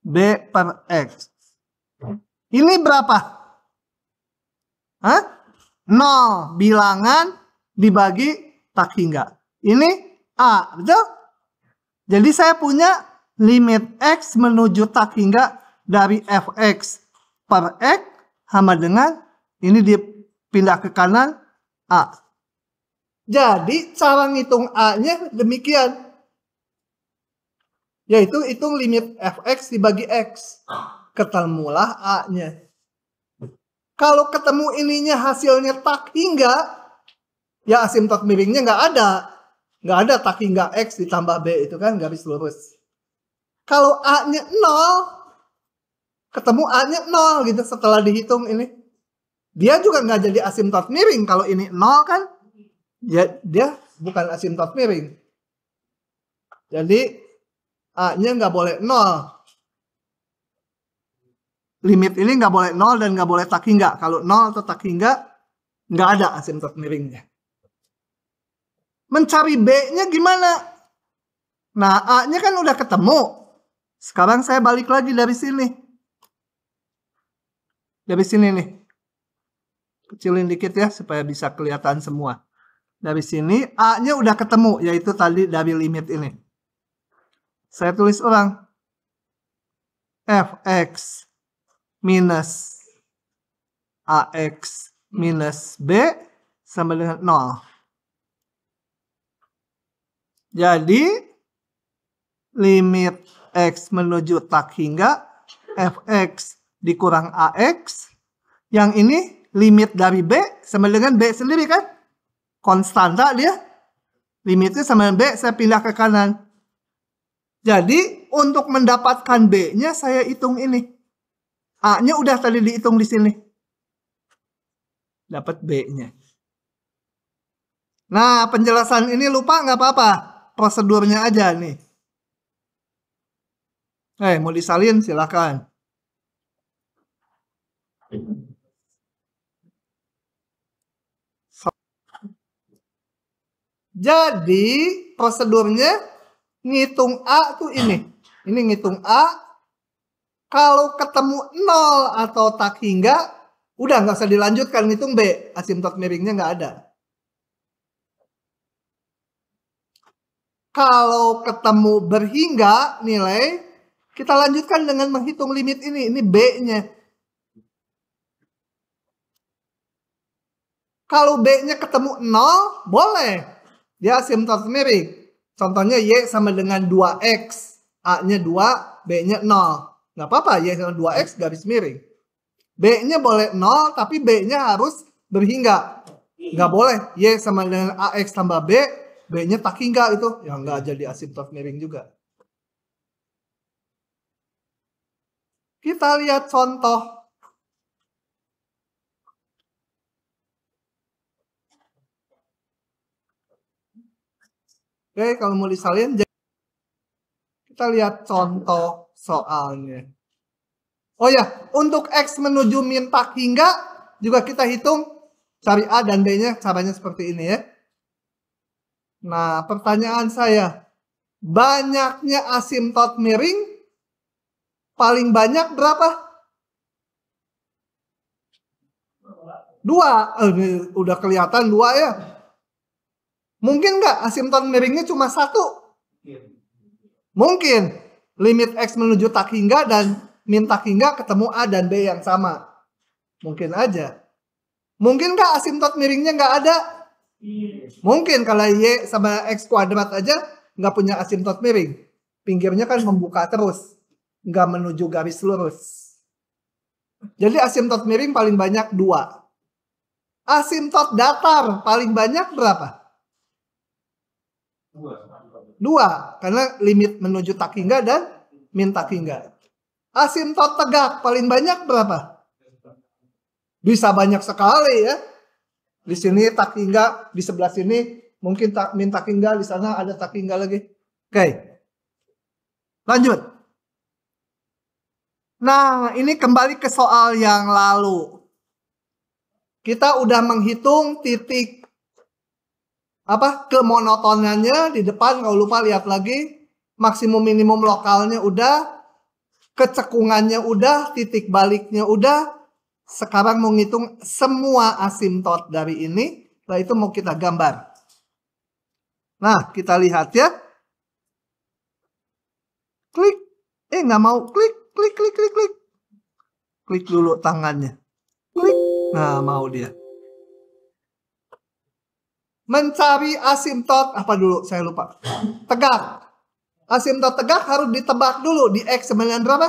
B per X. Ini berapa? Hah? 0 bilangan dibagi tak hingga. Ini A, betul? Jadi saya punya limit X menuju tak hingga dari fx per X sama dengan ini dipindah ke kanan A. Jadi cara ngitung A-nya demikian. Yaitu hitung limit fx dibagi X. Ketemulah A-nya. Kalau ketemu ininya hasilnya tak hingga, ya asimtot miringnya nggak ada. Nggak ada tak hingga X ditambah B itu kan garis lurus. Kalau A-nya 0, ketemu A-nya 0 gitu setelah dihitung ini. Dia juga nggak jadi asimtot miring. Kalau ini 0 kan, dia bukan asimtot miring. Jadi A-nya nggak boleh 0. Limit ini nggak boleh 0 dan nggak boleh tak hingga. Kalau 0 atau tak hingga, nggak ada asimtot miringnya. Mencari B-nya gimana? Nah, A-nya kan udah ketemu. Sekarang saya balik lagi dari sini. Dari sini nih. Kecilin dikit ya, supaya bisa kelihatan semua. Dari sini, A-nya udah ketemu, yaitu tadi dari limit ini. Saya tulis ulang. Fx minus AX minus B sama dengan 0. Jadi, limit X menuju tak hingga Fx dikurang Ax. Yang ini limit dari B sama dengan B sendiri kan? Konstanta dia. Limitnya sama dengan B, saya pindah ke kanan. Jadi untuk mendapatkan B-nya saya hitung ini. A-nya udah tadi dihitung di sini. Dapat B-nya. Nah, penjelasan ini lupa nggak apa-apa. Prosedurnya aja nih. Mau disalin silakan. Jadi prosedurnya ngitung A tuh ini. Ini ngitung A. Kalau ketemu 0 atau tak hingga, udah nggak usah dilanjutkan ngitung B. Asimtot miringnya nggak ada. Kalau ketemu berhingga nilai, kita lanjutkan dengan menghitung limit ini. Ini B-nya. Kalau B-nya ketemu 0, boleh. Dia asimtot miring. Contohnya Y sama dengan 2X. A-nya 2, B-nya 0. Nggak apa-apa, Y sama 2X garis miring. B-nya boleh 0, tapi B-nya harus berhingga. Nggak boleh. Y sama dengan AX tambah B, B-nya tak hingga itu. Ya nggak jadi asimtot miring juga. Kita lihat contoh. Oke, kalau mau disalin, kita lihat contoh soalnya. Oh ya, untuk X menuju min tak hingga, juga kita hitung cari A dan B-nya, caranya seperti ini ya. Nah, pertanyaan saya, banyaknya asimtot miring paling banyak berapa? 2. Ini udah kelihatan 2 ya. Mungkin nggak asimtot miringnya cuma 1? Mungkin. Limit X menuju tak hingga dan min tak hingga ketemu A dan B yang sama. Mungkin aja. Mungkin nggak asimtot miringnya nggak ada? Mungkin kalau Y sama X kuadrat aja nggak punya asimtot miring. Pinggirnya kan membuka terus. Nggak menuju garis lurus. Jadi asimtot miring paling banyak 2. Asimtot datar paling banyak berapa? 2. Karena limit menuju tak hingga dan min tak hingga. Asimtot tegak paling banyak berapa? Bisa banyak sekali ya. Di sini tak hingga, di sebelah sini mungkin min tak hingga, di sana ada tak hingga lagi. Oke. Lanjut. Nah, ini kembali ke soal yang lalu. Kita udah menghitung titik kemonotonannya di depan. Kalau lupa lihat lagi, maksimum minimum lokalnya udah, kecekungannya udah, titik baliknya udah. Sekarang mau ngitung semua asimtot dari ini, setelah itu mau kita gambar. Nah, kita lihat ya. Klik. Nggak mau klik. Klik dulu tangannya. Klik. Nah, mau dia. Mencari asimtot, apa dulu? Saya lupa. Tegak. Asimtot tegak harus ditebak dulu. Di X sama dengan berapa?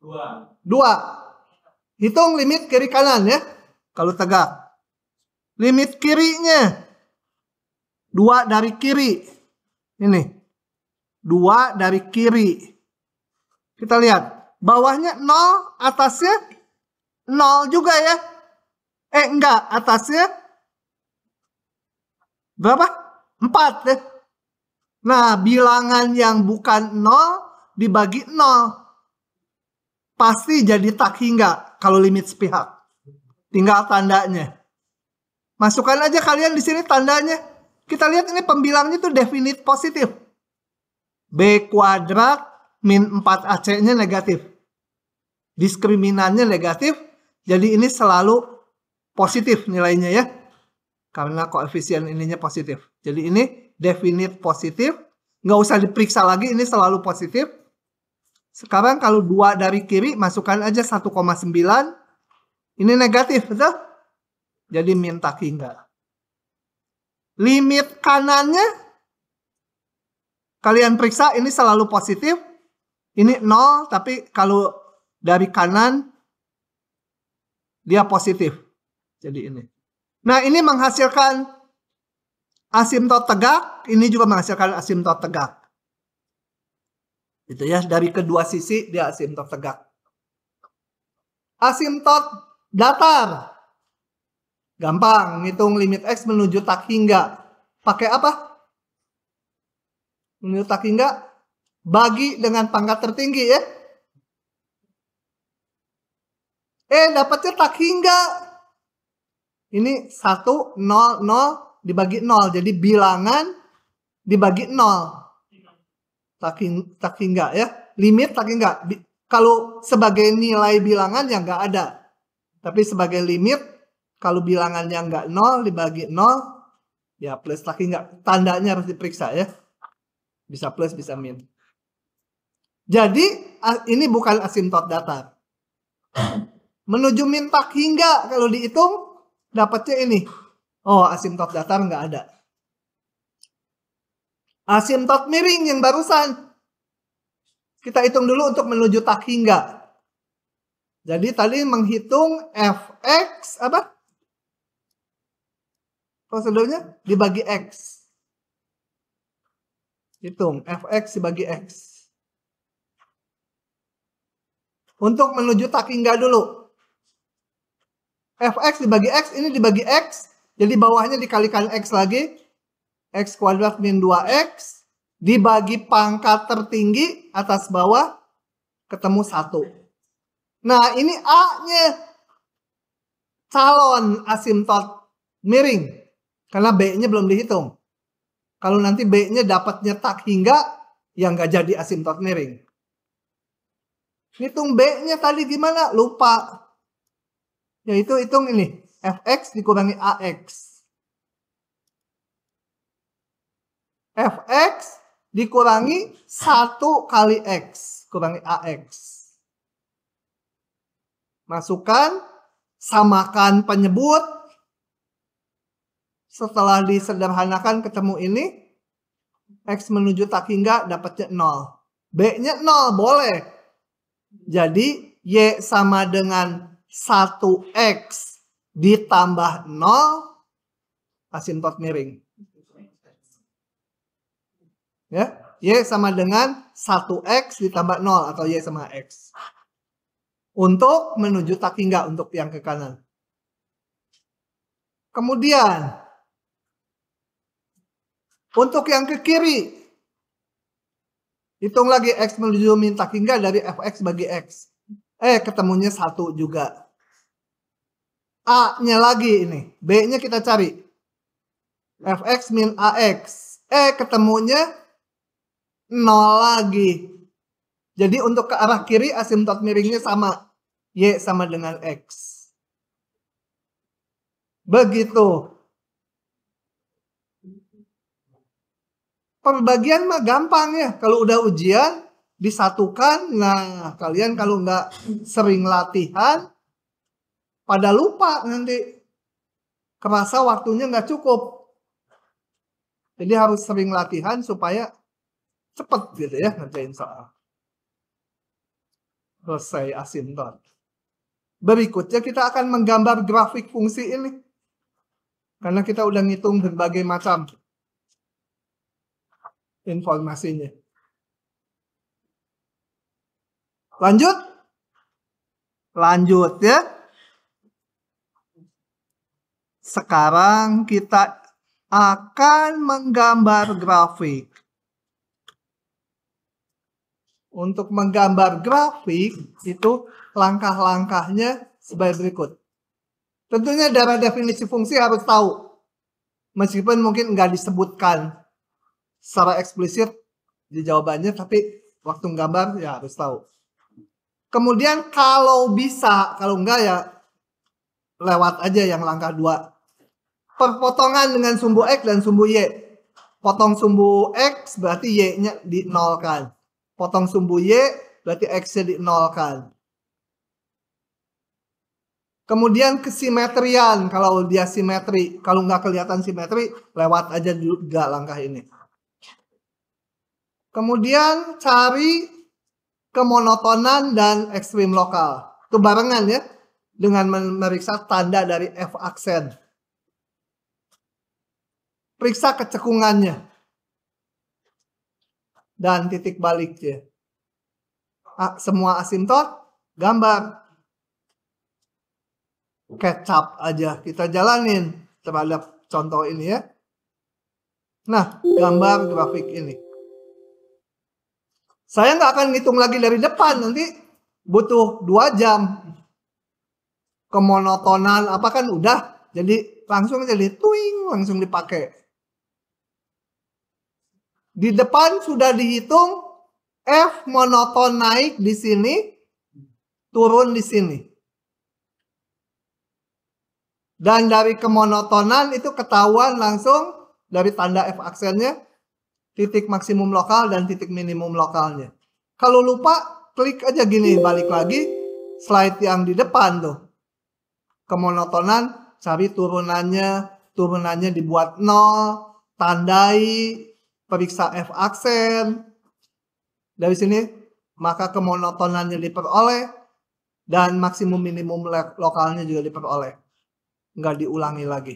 2. Hitung limit kiri kanan ya. Kalau tegak. Limit kirinya. 2 dari kiri. Ini. 2 dari kiri. Kita lihat. Bawahnya 0, atasnya 0 juga ya. Enggak, atasnya berapa? 4 ya. Nah, bilangan yang bukan 0 dibagi 0. Pasti jadi tak hingga kalau limit sepihak. Tinggal tandanya. Masukkan aja kalian di sini tandanya. Kita lihat ini pembilangnya tuh definite positif. B kuadrat min 4AC-nya negatif. Diskriminannya negatif. Jadi ini selalu positif nilainya ya. Karena koefisien ininya positif. Jadi ini definite positif. Nggak usah diperiksa lagi, ini selalu positif. Sekarang kalau 2 dari kiri, masukkan aja 1,9. Ini negatif, betul? Jadi min tak hingga. Limit kanannya Kalian periksa ini selalu positif. Ini 0, tapi kalau dari kanan dia positif. Jadi ini. Nah, ini menghasilkan asimtot tegak, ini juga menghasilkan asimtot tegak. Gitu ya, dari kedua sisi dia asimtot tegak. Asimtot datar. Gampang, ngitung limit X menuju tak hingga. Pakai apa? Menuju tak hingga, bagi dengan pangkat tertinggi ya. Dapatnya tak hingga. Ini 1, 0, 0 dibagi 0. Jadi bilangan dibagi 0. Tak hingga ya. Limit tak hingga. Kalau sebagai nilai bilangan ya nggak ada. Tapi sebagai limit, kalau bilangannya nggak 0 dibagi 0, ya plus tak hingga. Tandanya harus diperiksa ya. Bisa plus, bisa min. Jadi ini bukan asimtot datar. Menuju min tak hingga kalau dihitung dapatnya ini. Oh, asimtot datar nggak ada. Asimtot miring yang barusan. Kita hitung dulu untuk menuju tak hingga. Jadi tadi menghitung fx apa? Prosedurnya dibagi x. Hitung fx dibagi x. Untuk menuju tak hingga dulu. Fx dibagi x, ini dibagi x. Jadi bawahnya dikalikan x lagi. X kuadrat min 2x. Dibagi pangkat tertinggi atas bawah. Ketemu 1. Nah ini A-nya. Calon asimtot miring. Karena B-nya belum dihitung. Kalau nanti B-nya dapatnya tak hingga. Ya nggak jadi asimtot miring. Hitung B-nya tadi gimana? Lupa. Yaitu hitung ini. Fx dikurangi Ax. Fx dikurangi 1 kali X. Kurangi Ax. Masukkan. Samakan penyebut. Setelah disederhanakan ketemu ini. X menuju tak hingga dapatnya 0. B-nya 0. Boleh. Jadi Y sama dengan 1X ditambah 0 asimtot miring. Ya, Y sama dengan 1X ditambah 0 atau Y sama X. Untuk menuju tak hingga untuk yang ke kanan. Kemudian untuk yang ke kiri. Hitung lagi X menuju min tak hingga dari Fx bagi X. Ketemunya 1 juga. A-nya lagi ini. B-nya kita cari. Fx min Ax. Ketemunya 0 lagi. Jadi untuk ke arah kiri asimtot miringnya sama. Y sama dengan X. Begitu. Perbagian mah gampang ya. Kalau udah ujian disatukan. Nah kalian kalau nggak sering latihan pada lupa nanti. Kerasa waktunya nggak cukup. Jadi harus sering latihan supaya cepet gitu ya ngerjain soal. Selesai asimtot. Berikutnya kita akan menggambar grafik fungsi ini. Karena kita udah ngitung berbagai macam informasinya. Lanjut? Lanjut ya. Sekarang kita akan menggambar grafik. Untuk menggambar grafik itu langkah-langkahnya sebagai berikut. Tentunya dari definisi fungsi harus tahu. Meskipun mungkin nggak disebutkan secara eksplisit di jawabannya, tapi waktu menggambar ya harus tahu. Kemudian kalau bisa, kalau enggak ya lewat aja yang langkah 2. Perpotongan dengan sumbu X dan sumbu Y. Potong sumbu X berarti Y-nya dinolkan. Potong sumbu Y berarti X-nya dinolkan. Kemudian kesimetrian, kalau dia simetri, kalau nggak kelihatan simetri, lewat aja juga langkah ini. Kemudian cari kemonotonan dan ekstrim lokal. Itu barengan ya dengan memeriksa tanda dari F aksen. Periksa kecekungannya dan titik baliknya. Semua asimptot gambar. Kecap aja kita jalanin terhadap contoh ini ya. Nah, gambar grafik ini. Saya nggak akan ngitung lagi dari depan, nanti butuh 2 jam. Kemonotonan apa kan udah, jadi langsung jadi tuing, langsung dipakai. Di depan sudah dihitung F monoton naik di sini, turun di sini. Dan dari kemonotonan itu ketahuan langsung dari tanda F aksennya, titik maksimum lokal dan titik minimum lokalnya. Kalau lupa, klik aja gini, balik lagi slide yang di depan tuh. Kemonotonan, cari turunannya dibuat 0, tandai, periksa F aksen. Dari sini, maka kemonotonannya diperoleh dan maksimum minimum lokalnya juga diperoleh. Nggak diulangi lagi.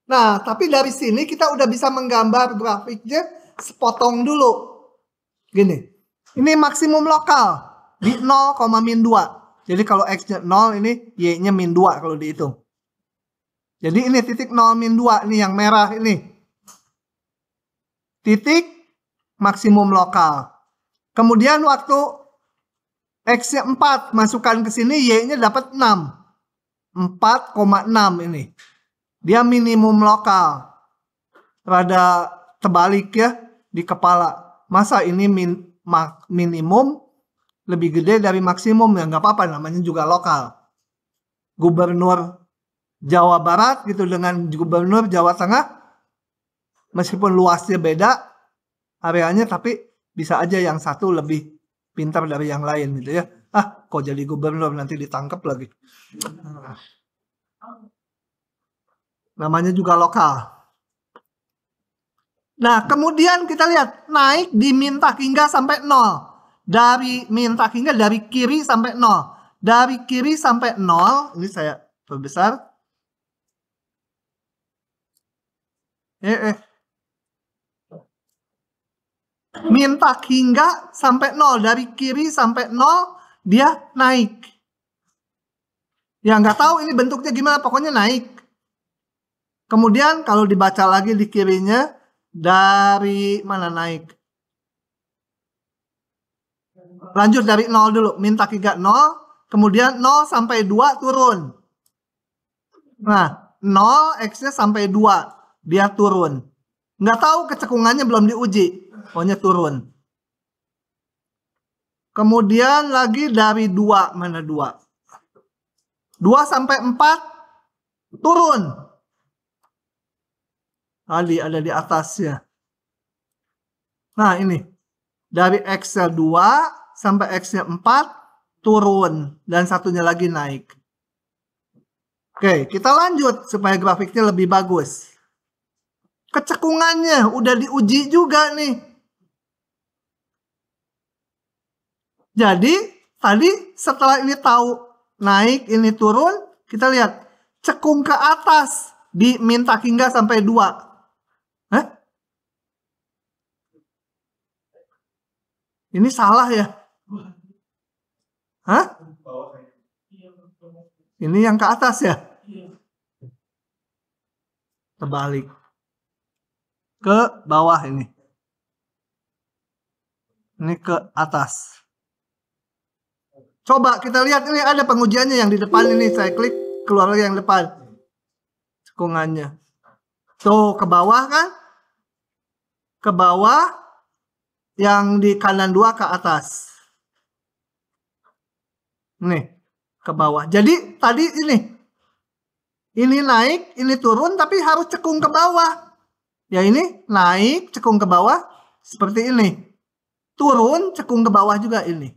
Nah, tapi dari sini kita udah bisa menggambar grafiknya sepotong dulu. Gini, ini maksimum lokal di 0,-2. Jadi kalau X-nya 0, ini Y-nya -2 kalau dihitung. Jadi ini titik 0-2, ini yang merah ini. Titik maksimum lokal. Kemudian waktu X-nya 4, masukkan ke sini, Y-nya dapat 6. 4,6 ini. Dia minimum lokal. Rada terbalik ya di kepala. Masa ini minimum lebih gede dari maksimum? Ya nggak apa-apa, namanya juga lokal. Gubernur Jawa Barat gitu dengan gubernur Jawa Tengah, meskipun luasnya beda areanya, tapi bisa aja yang satu lebih pintar dari yang lain gitu ya. Kok jadi gubernur nanti ditangkap lagi. Namanya juga lokal. Nah, kemudian kita lihat naik di min tak hingga sampai 0. Dari min tak hingga dari kiri sampai 0. Dari kiri sampai 0, ini saya perbesar. Min tak hingga sampai 0, dari kiri sampai 0 dia naik. Ya nggak tahu ini bentuknya gimana, pokoknya naik. Kemudian kalau dibaca lagi di kirinya, dari mana naik? Lanjut dari 0 dulu, min tak hingga 0, kemudian 0 sampai 2 turun. Nah, 0 X-nya sampai 2, dia turun. Nggak tahu kecekungannya, belum diuji, pokoknya turun. Kemudian lagi dari 2, mana 2? 2 sampai 4 turun. Ada di atasnya. Nah ini, dari X-nya 2 sampai X-nya 4 turun, dan satunya lagi naik. Oke, kita lanjut supaya grafiknya lebih bagus. Kecekungannya udah diuji juga nih. Jadi tadi setelah ini tahu naik, ini turun, kita lihat cekung ke atas di min tak hingga sampai 2. Ini salah ya? Ini yang ke atas ya? Terbalik. Ke bawah ini. Ini ke atas. Coba kita lihat, ini ada pengujiannya yang di depan ini. Saya klik, keluar lagi yang depan. Cekungannya. Tuh, ke bawah kan? Ke bawah. Yang di kanan 2 ke atas. Nih, ke bawah. Jadi tadi ini naik, ini turun, tapi harus cekung ke bawah. Ya ini naik, cekung ke bawah, seperti ini. Turun, cekung ke bawah juga ini.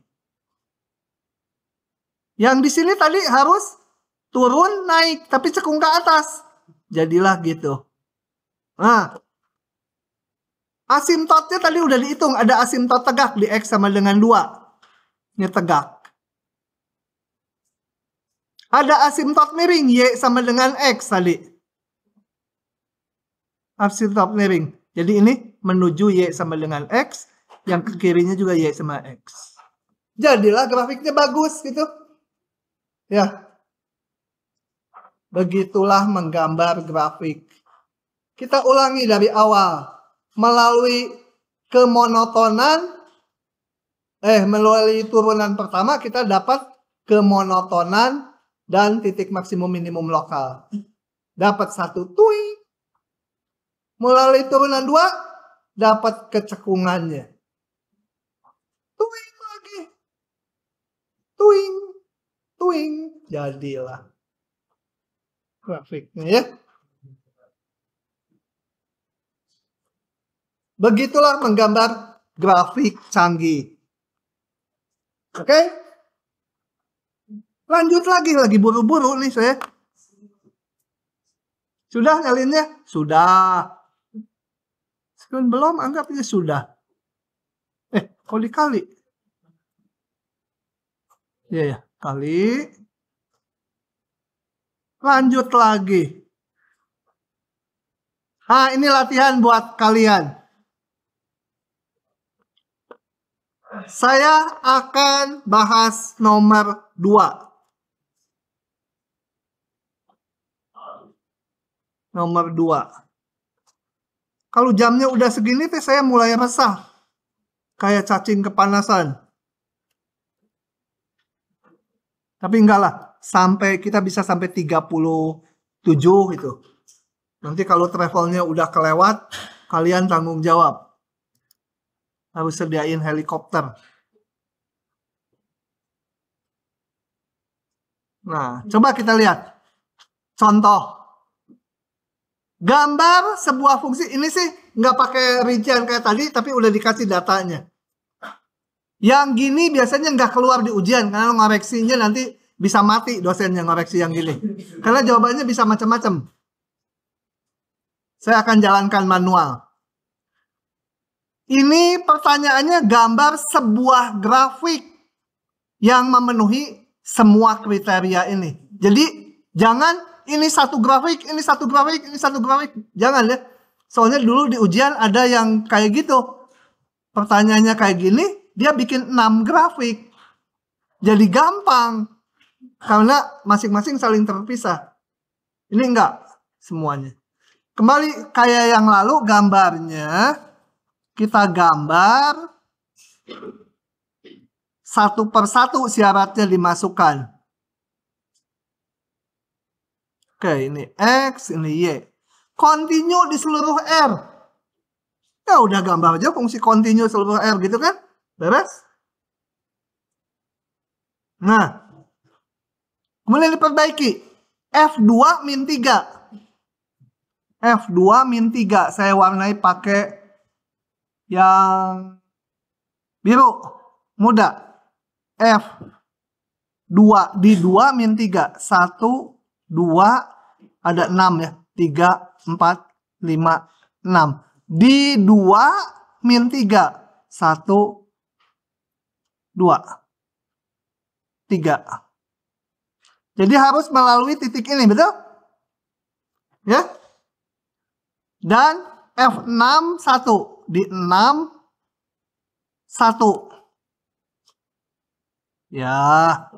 Yang di sini tadi harus turun, naik, tapi cekung ke atas. Jadilah gitu. Nah, Asimptotnya tadi udah dihitung. Ada asimptot tegak di X sama dengan 2. Ini tegak. Ada asimptot miring Y sama dengan X tadi. Asimptot miring. Jadi ini menuju Y sama dengan X. Yang ke kirinya juga Y sama X. Jadilah grafiknya bagus gitu. Ya. Begitulah menggambar grafik. Kita ulangi dari awal. Melalui kemonotonan. Melalui turunan pertama kita dapat kemonotonan dan titik maksimum minimum lokal. Dapat 1 tuing. Melalui turunan 2 dapat kecekungannya. Tuing lagi. Tuing. Tuing. Jadilah grafiknya ya. Begitulah menggambar grafik canggih. Oke? Lanjut lagi buru-buru nih saya. Sudah nyalinnya? Sudah. Sekarang belum, anggapnya sudah. Kok dikali? Ya, kali. Lanjut lagi. Ini latihan buat kalian. Saya akan bahas nomor 2. Nomor 2. Kalau jamnya udah segini tuh saya mulai resah. Kayak cacing kepanasan. Tapi enggak lah. Kita bisa sampai 37 gitu. Nanti kalau travelnya udah kelewat, kalian tanggung jawab. Harus sediain helikopter. Nah, coba kita lihat. Contoh. Gambar sebuah fungsi. Ini sih nggak pakai rincian kayak tadi, tapi udah dikasih datanya. Yang gini biasanya nggak keluar di ujian, karena ngoreksinya nanti bisa mati dosennya ngoreksi yang gini. Karena jawabannya bisa macam-macam. Saya akan jalankan manual. Ini pertanyaannya gambar sebuah grafik yang memenuhi semua kriteria ini. Jadi jangan ini satu grafik, ini satu grafik, ini satu grafik. Jangan ya. Soalnya dulu di ujian ada yang kayak gitu. Pertanyaannya kayak gini, dia bikin 6 grafik. Jadi gampang. Karena masing-masing saling terpisah. Ini enggak semuanya. Kembali kayak yang lalu gambarnya. Kita gambar 1 per 1 syaratnya dimasukkan. Oke, ini X, ini Y. Continue di seluruh R. Ya udah gambar aja fungsi continue seluruh R gitu kan. Beres. Nah. Kemudian diperbaiki. F2 min 3. F2 min 3. Saya warnai pakai yang biru. Mudah. F2 di 2 min 3. 1, 2, ada 6 ya. 3, 4, 5, 6. Di 2 min 3. 1, 2, 3. Jadi harus melalui titik ini, betul? Ya. Dan F6 1 di 6 1. Ya.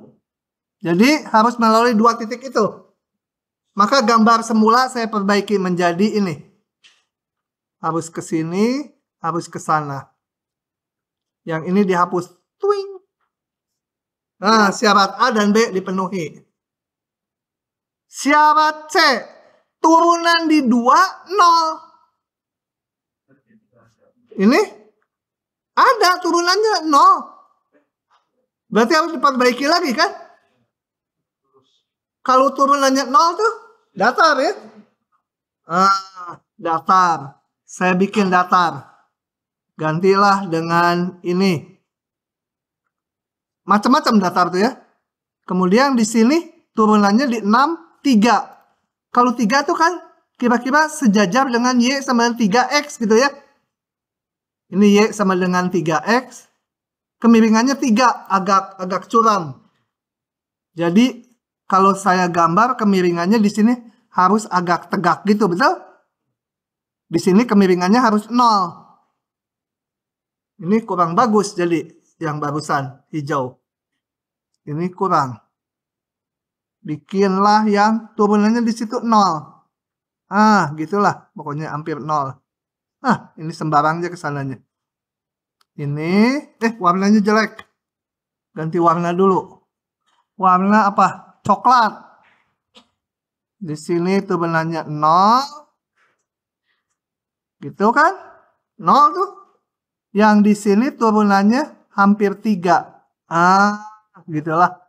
Jadi harus melalui 2 titik itu. Maka gambar semula saya perbaiki menjadi ini. Harus ke sini, harus ke sana. Yang ini dihapus. Twing. Nah, syarat A dan B dipenuhi. Syarat C, turunan di 2, 0. Ini ada turunannya 0. Berarti harus diperbaiki lagi kan? Kalau turunannya 0 tuh datar ya. Datar. Saya bikin datar. Gantilah dengan ini. Macam-macam datar tuh ya. Kemudian di sini turunannya di 6, 3. Kalau 3 tuh kan kira-kira sejajar dengan Y sama 3X gitu ya. Ini Y sama dengan 3X. Kemiringannya 3, agak curam. Jadi kalau saya gambar kemiringannya di sini harus agak tegak gitu, betul? Di sini kemiringannya harus 0. Ini kurang bagus jadi yang barusan hijau. Ini kurang. Bikinlah yang turunannya di situ 0. Gitulah. Pokoknya hampir 0. Ini sembarang aja kesananya. Ini, warnanya jelek. Ganti warna dulu. Warna apa? Coklat. Di sini turunannya 0. Gitu kan? 0 tuh. Yang di sini turunannya hampir 3. Gitulah.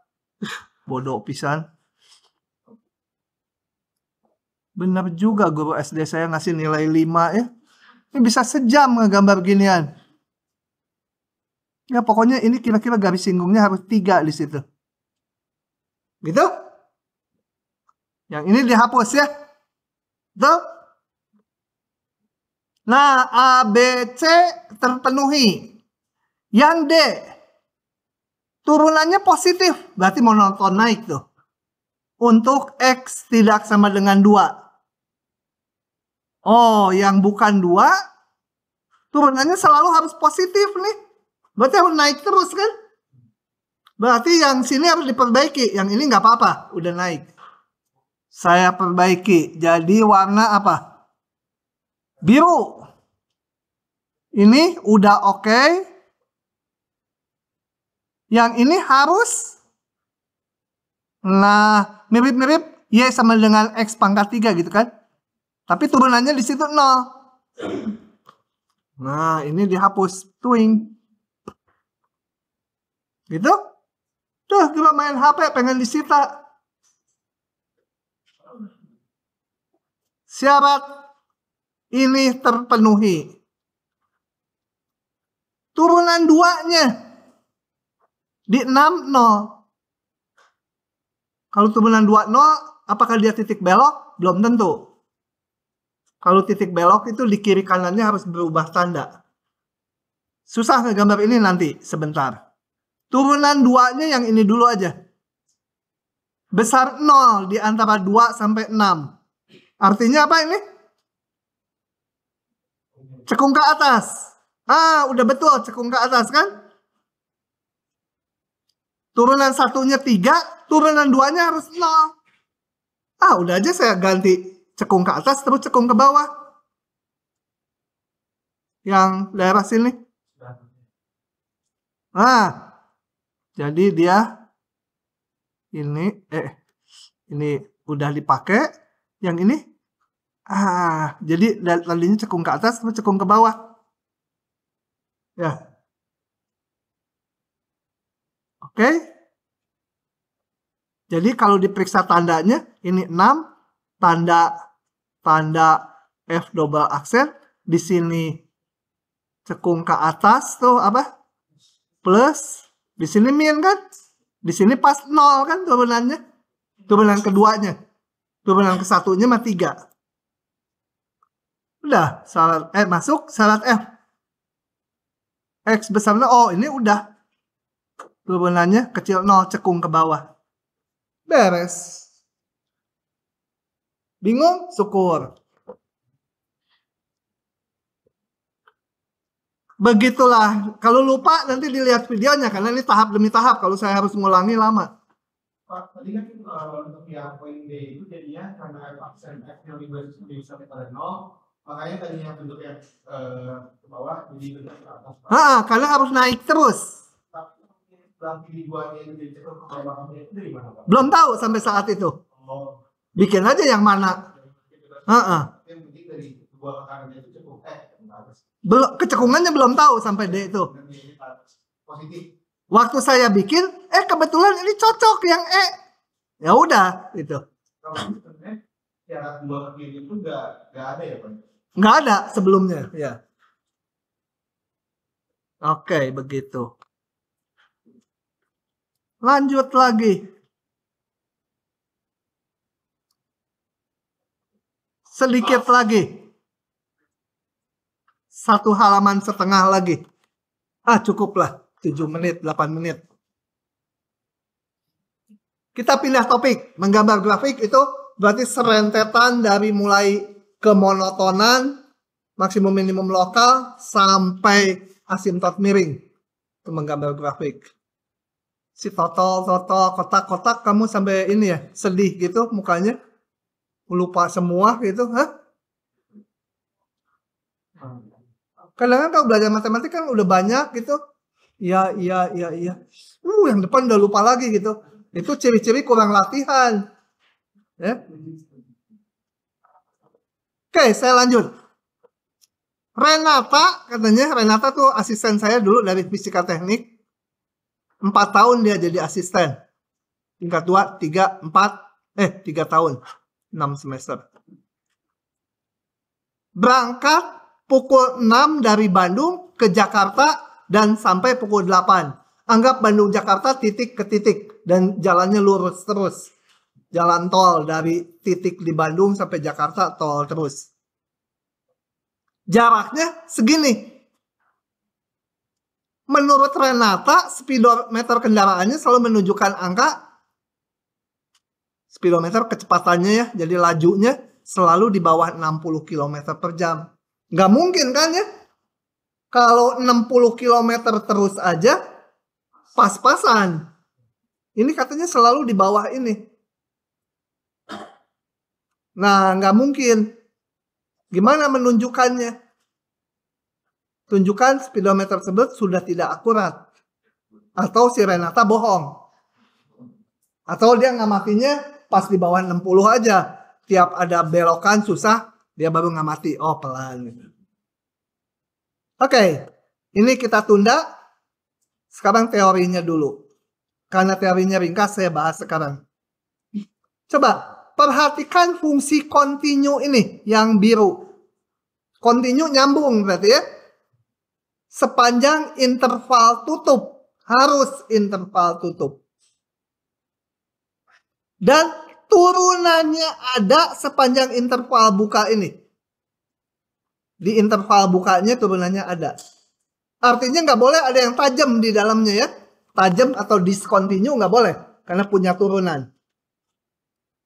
Bodoh pisan. Benar juga guru SD saya ngasih nilai 5 ya. Ini bisa sejam ngegambar ginian. Ya pokoknya ini kira-kira garis singgungnya harus 3 di situ. Gitu? Yang ini dihapus ya. Betul? Nah, A, B, C terpenuhi. Yang D, turunannya positif. Berarti monoton naik tuh. Untuk X tidak sama dengan 2. Oh, yang bukan 2, turunannya selalu harus positif nih. Berarti harus naik terus kan? Berarti yang sini harus diperbaiki. Yang ini nggak apa-apa, udah naik. Saya perbaiki. Jadi warna apa? Biru. Ini udah oke. Yang ini harus. Nah, mirip-mirip Y sama dengan X pangkat 3 gitu kan? Tapi turunannya di situ 0. Nah, ini dihapus. Twing. Gitu? Tuh, kita main HP pengen disita. Syarat ini terpenuhi. Turunan 2-nya di 6, 0. Kalau turunan 2, 0, apakah dia titik belok? Belum tentu. Kalau titik belok itu di kiri kanannya harus berubah tanda. Susah ngegambar ini nanti, sebentar. Turunan 2-nya yang ini dulu aja. Besar 0 di antara 2 sampai 6. Artinya apa ini? Cekung ke atas. Udah betul cekung ke atas kan? Turunan 1-nya 3, turunan 2-nya harus 0. Udah aja saya ganti cekung ke atas terus cekung ke bawah. Yang daerah sini. Jadi dia ini udah dipakai. Yang ini jadi tadinya cekung ke atas terus cekung ke bawah. Ya. Oke. Jadi kalau diperiksa tandanya ini 6, tanda F double aksen, di sini cekung ke atas tuh apa? Plus, di sini min kan? Di sini pas 0 kan turunannya? Turunan keduanya. Turunan ke satunya mah 3. Udah, syarat masuk syarat F. X besar 0. Ini udah. Turunannya kecil 0, cekung ke bawah. Beres. Bingung? Syukur. Begitulah. Kalau lupa nanti dilihat videonya karena ini tahap demi tahap. Kalau saya harus ngulangi lama. Pak, tadi kan untuk yang poin D itu jadinya karena aksen F yang bisa pada 0, makanya tadinya bentuk yang ke bawah jadi bentuk ke atas. Karena harus naik terus. Tapi setelah pilih duanya itu jadi ke bawah itu dari mana, Pak? Belum tahu sampai saat itu. Bikin aja yang mana. Yang penting dari dua akarnya itu cukup kecekungannya belum tahu sampai D itu. Positif. Waktu saya bikin, kebetulan ini cocok yang E. Ya udah, itu. Kalau sebenarnya syarat dua kaki itu nggak ada ya, Pak? Nggak ada sebelumnya, ya. Oke, begitu. Lanjut lagi. Sedikit lagi. 1 halaman setengah lagi. Cukuplah 7 menit, 8 menit. Kita pindah topik. Menggambar grafik itu berarti serentetan dari mulai kemonotonan, maksimum minimum lokal, sampai asimtot miring. Itu menggambar grafik. Si total, kotak-kotak, kamu sampai ini ya, sedih gitu mukanya. Lupa semua gitu, Kadang-kadang kalau belajar matematik kan udah banyak gitu. Iya. Yang depan udah lupa lagi gitu. Itu ciri-ciri kurang latihan. Ya. Oke, saya lanjut. Renata tuh asisten saya dulu dari fisika teknik. 4 tahun dia jadi asisten. Tingkat 2, 3, 4, 3 tahun. 6 semester. Berangkat pukul 6 dari Bandung ke Jakarta dan sampai pukul 8. Anggap Bandung Jakarta titik ke titik dan jalannya lurus terus. Jalan tol dari titik di Bandung sampai Jakarta tol terus. Jaraknya segini. Menurut Renata, speedometer kendaraannya selalu menunjukkan angka speedometer kecepatannya ya. Jadi lajunya selalu di bawah 60 km per jam. Nggak mungkin kan ya? Kalau 60 km terus aja, pas-pasan. Ini katanya selalu di bawah ini. Nah, nggak mungkin. Gimana menunjukkannya? Tunjukkan speedometer tersebut sudah tidak akurat. Atau si Renata bohong. Atau dia ngamatinya pas di bawah 60 aja. Tiap ada belokan susah, dia baru ngamati. Oh, pelan. Oke, ini kita tunda. Sekarang teorinya dulu. Karena teorinya ringkas, saya bahas sekarang. Coba, perhatikan fungsi kontinu ini, yang biru. Kontinu nyambung berarti ya. Sepanjang interval tutup. Harus interval tutup. Dan turunannya ada sepanjang interval buka ini. Di interval bukanya turunannya ada. Artinya nggak boleh ada yang tajam di dalamnya ya. Tajam atau discontinue nggak boleh. Karena punya turunan.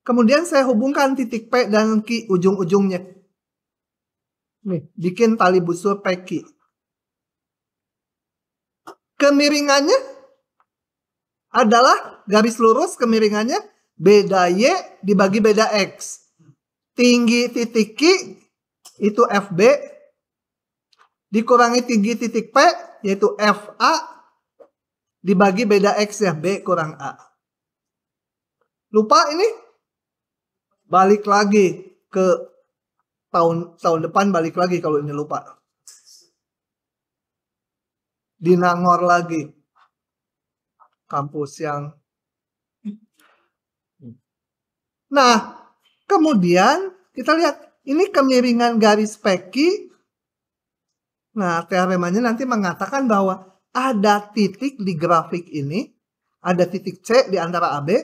Kemudian saya hubungkan titik P dan Q ujung-ujungnya. Nih, bikin tali busur PQ. Kemiringannya adalah garis lurus kemiringannya beda Y dibagi beda X. Tinggi titik Q itu FB dikurangi tinggi titik P yaitu FA dibagi beda X ya, B kurang A. Lupa ini? Balik lagi ke tahun depan, balik lagi kalau ini lupa. Di Nangor lagi. Kampus yang. Nah, kemudian kita lihat. Ini kemiringan garis PQ. Nah, teoremanya nanti mengatakan bahwa ada titik di grafik ini. Ada titik C di antara AB.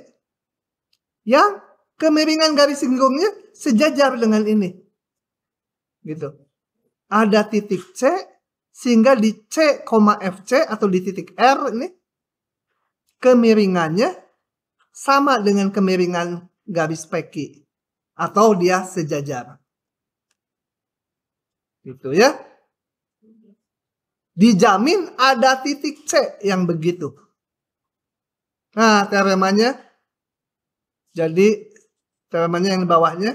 Yang kemiringan garis singgungnya sejajar dengan ini. Gitu. Ada titik C. Sehingga di C, FC atau di titik R ini kemiringannya sama dengan kemiringan garis PQ atau dia sejajar. Gitu ya. Dijamin ada titik C yang begitu. Nah, teoremanya jadi teoremanya yang di bawahnya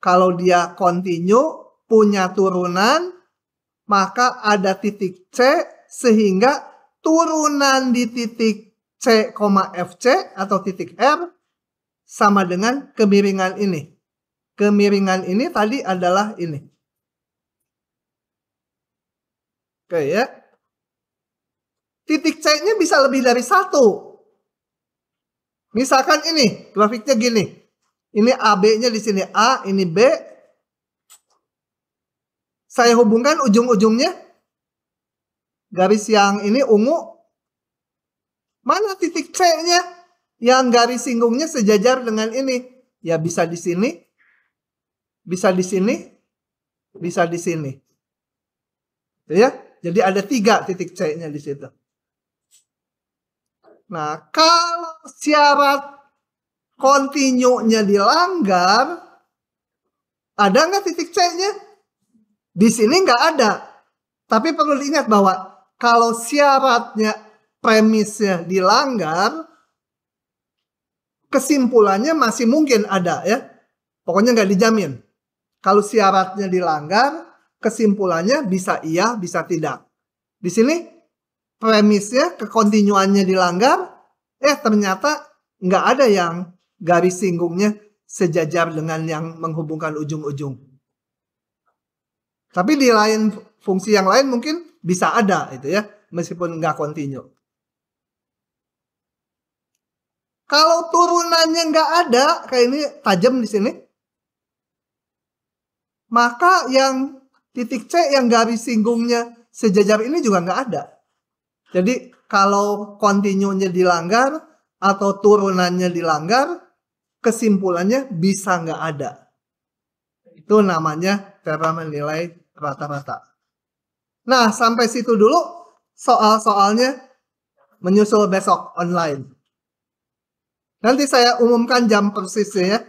kalau dia kontinu punya turunan maka ada titik C sehingga turunan di titik C, FC atau titik R sama dengan kemiringan ini. Kemiringan ini tadi adalah ini. Oke ya. Titik C-nya bisa lebih dari 1. Misalkan ini, grafiknya gini. Ini AB-nya di sini A, ini B. Saya hubungkan ujung-ujungnya. Garis yang ini ungu. Mana titik C-nya? Yang garis singgungnya sejajar dengan ini. Ya bisa di sini. Bisa di sini. Bisa di sini. Ya, jadi ada 3 titik C-nya di situ. Nah, kalau syarat continue-nya dilanggar, ada nggak titik C-nya? Di sini nggak ada. Tapi perlu diingat bahwa kalau syaratnya, premisnya dilanggar, kesimpulannya masih mungkin ada ya. Pokoknya nggak dijamin. Kalau syaratnya dilanggar, kesimpulannya bisa iya, bisa tidak. Di sini premisnya, kekontinuannya dilanggar, ternyata nggak ada yang garis singgungnya sejajar dengan yang menghubungkan ujung-ujung. Tapi di lain fungsi yang lain mungkin bisa ada itu ya, meskipun nggak kontinu. Kalau turunannya nggak ada, kayak ini tajam di sini, maka yang titik C yang garis singgungnya sejajar ini juga nggak ada. Jadi kalau kontinunya dilanggar atau turunannya dilanggar, kesimpulannya bisa nggak ada. Itu namanya cara menilai rata-rata. Nah, sampai situ dulu soal-soalnya, menyusul besok online. Nanti saya umumkan jam persisnya ya.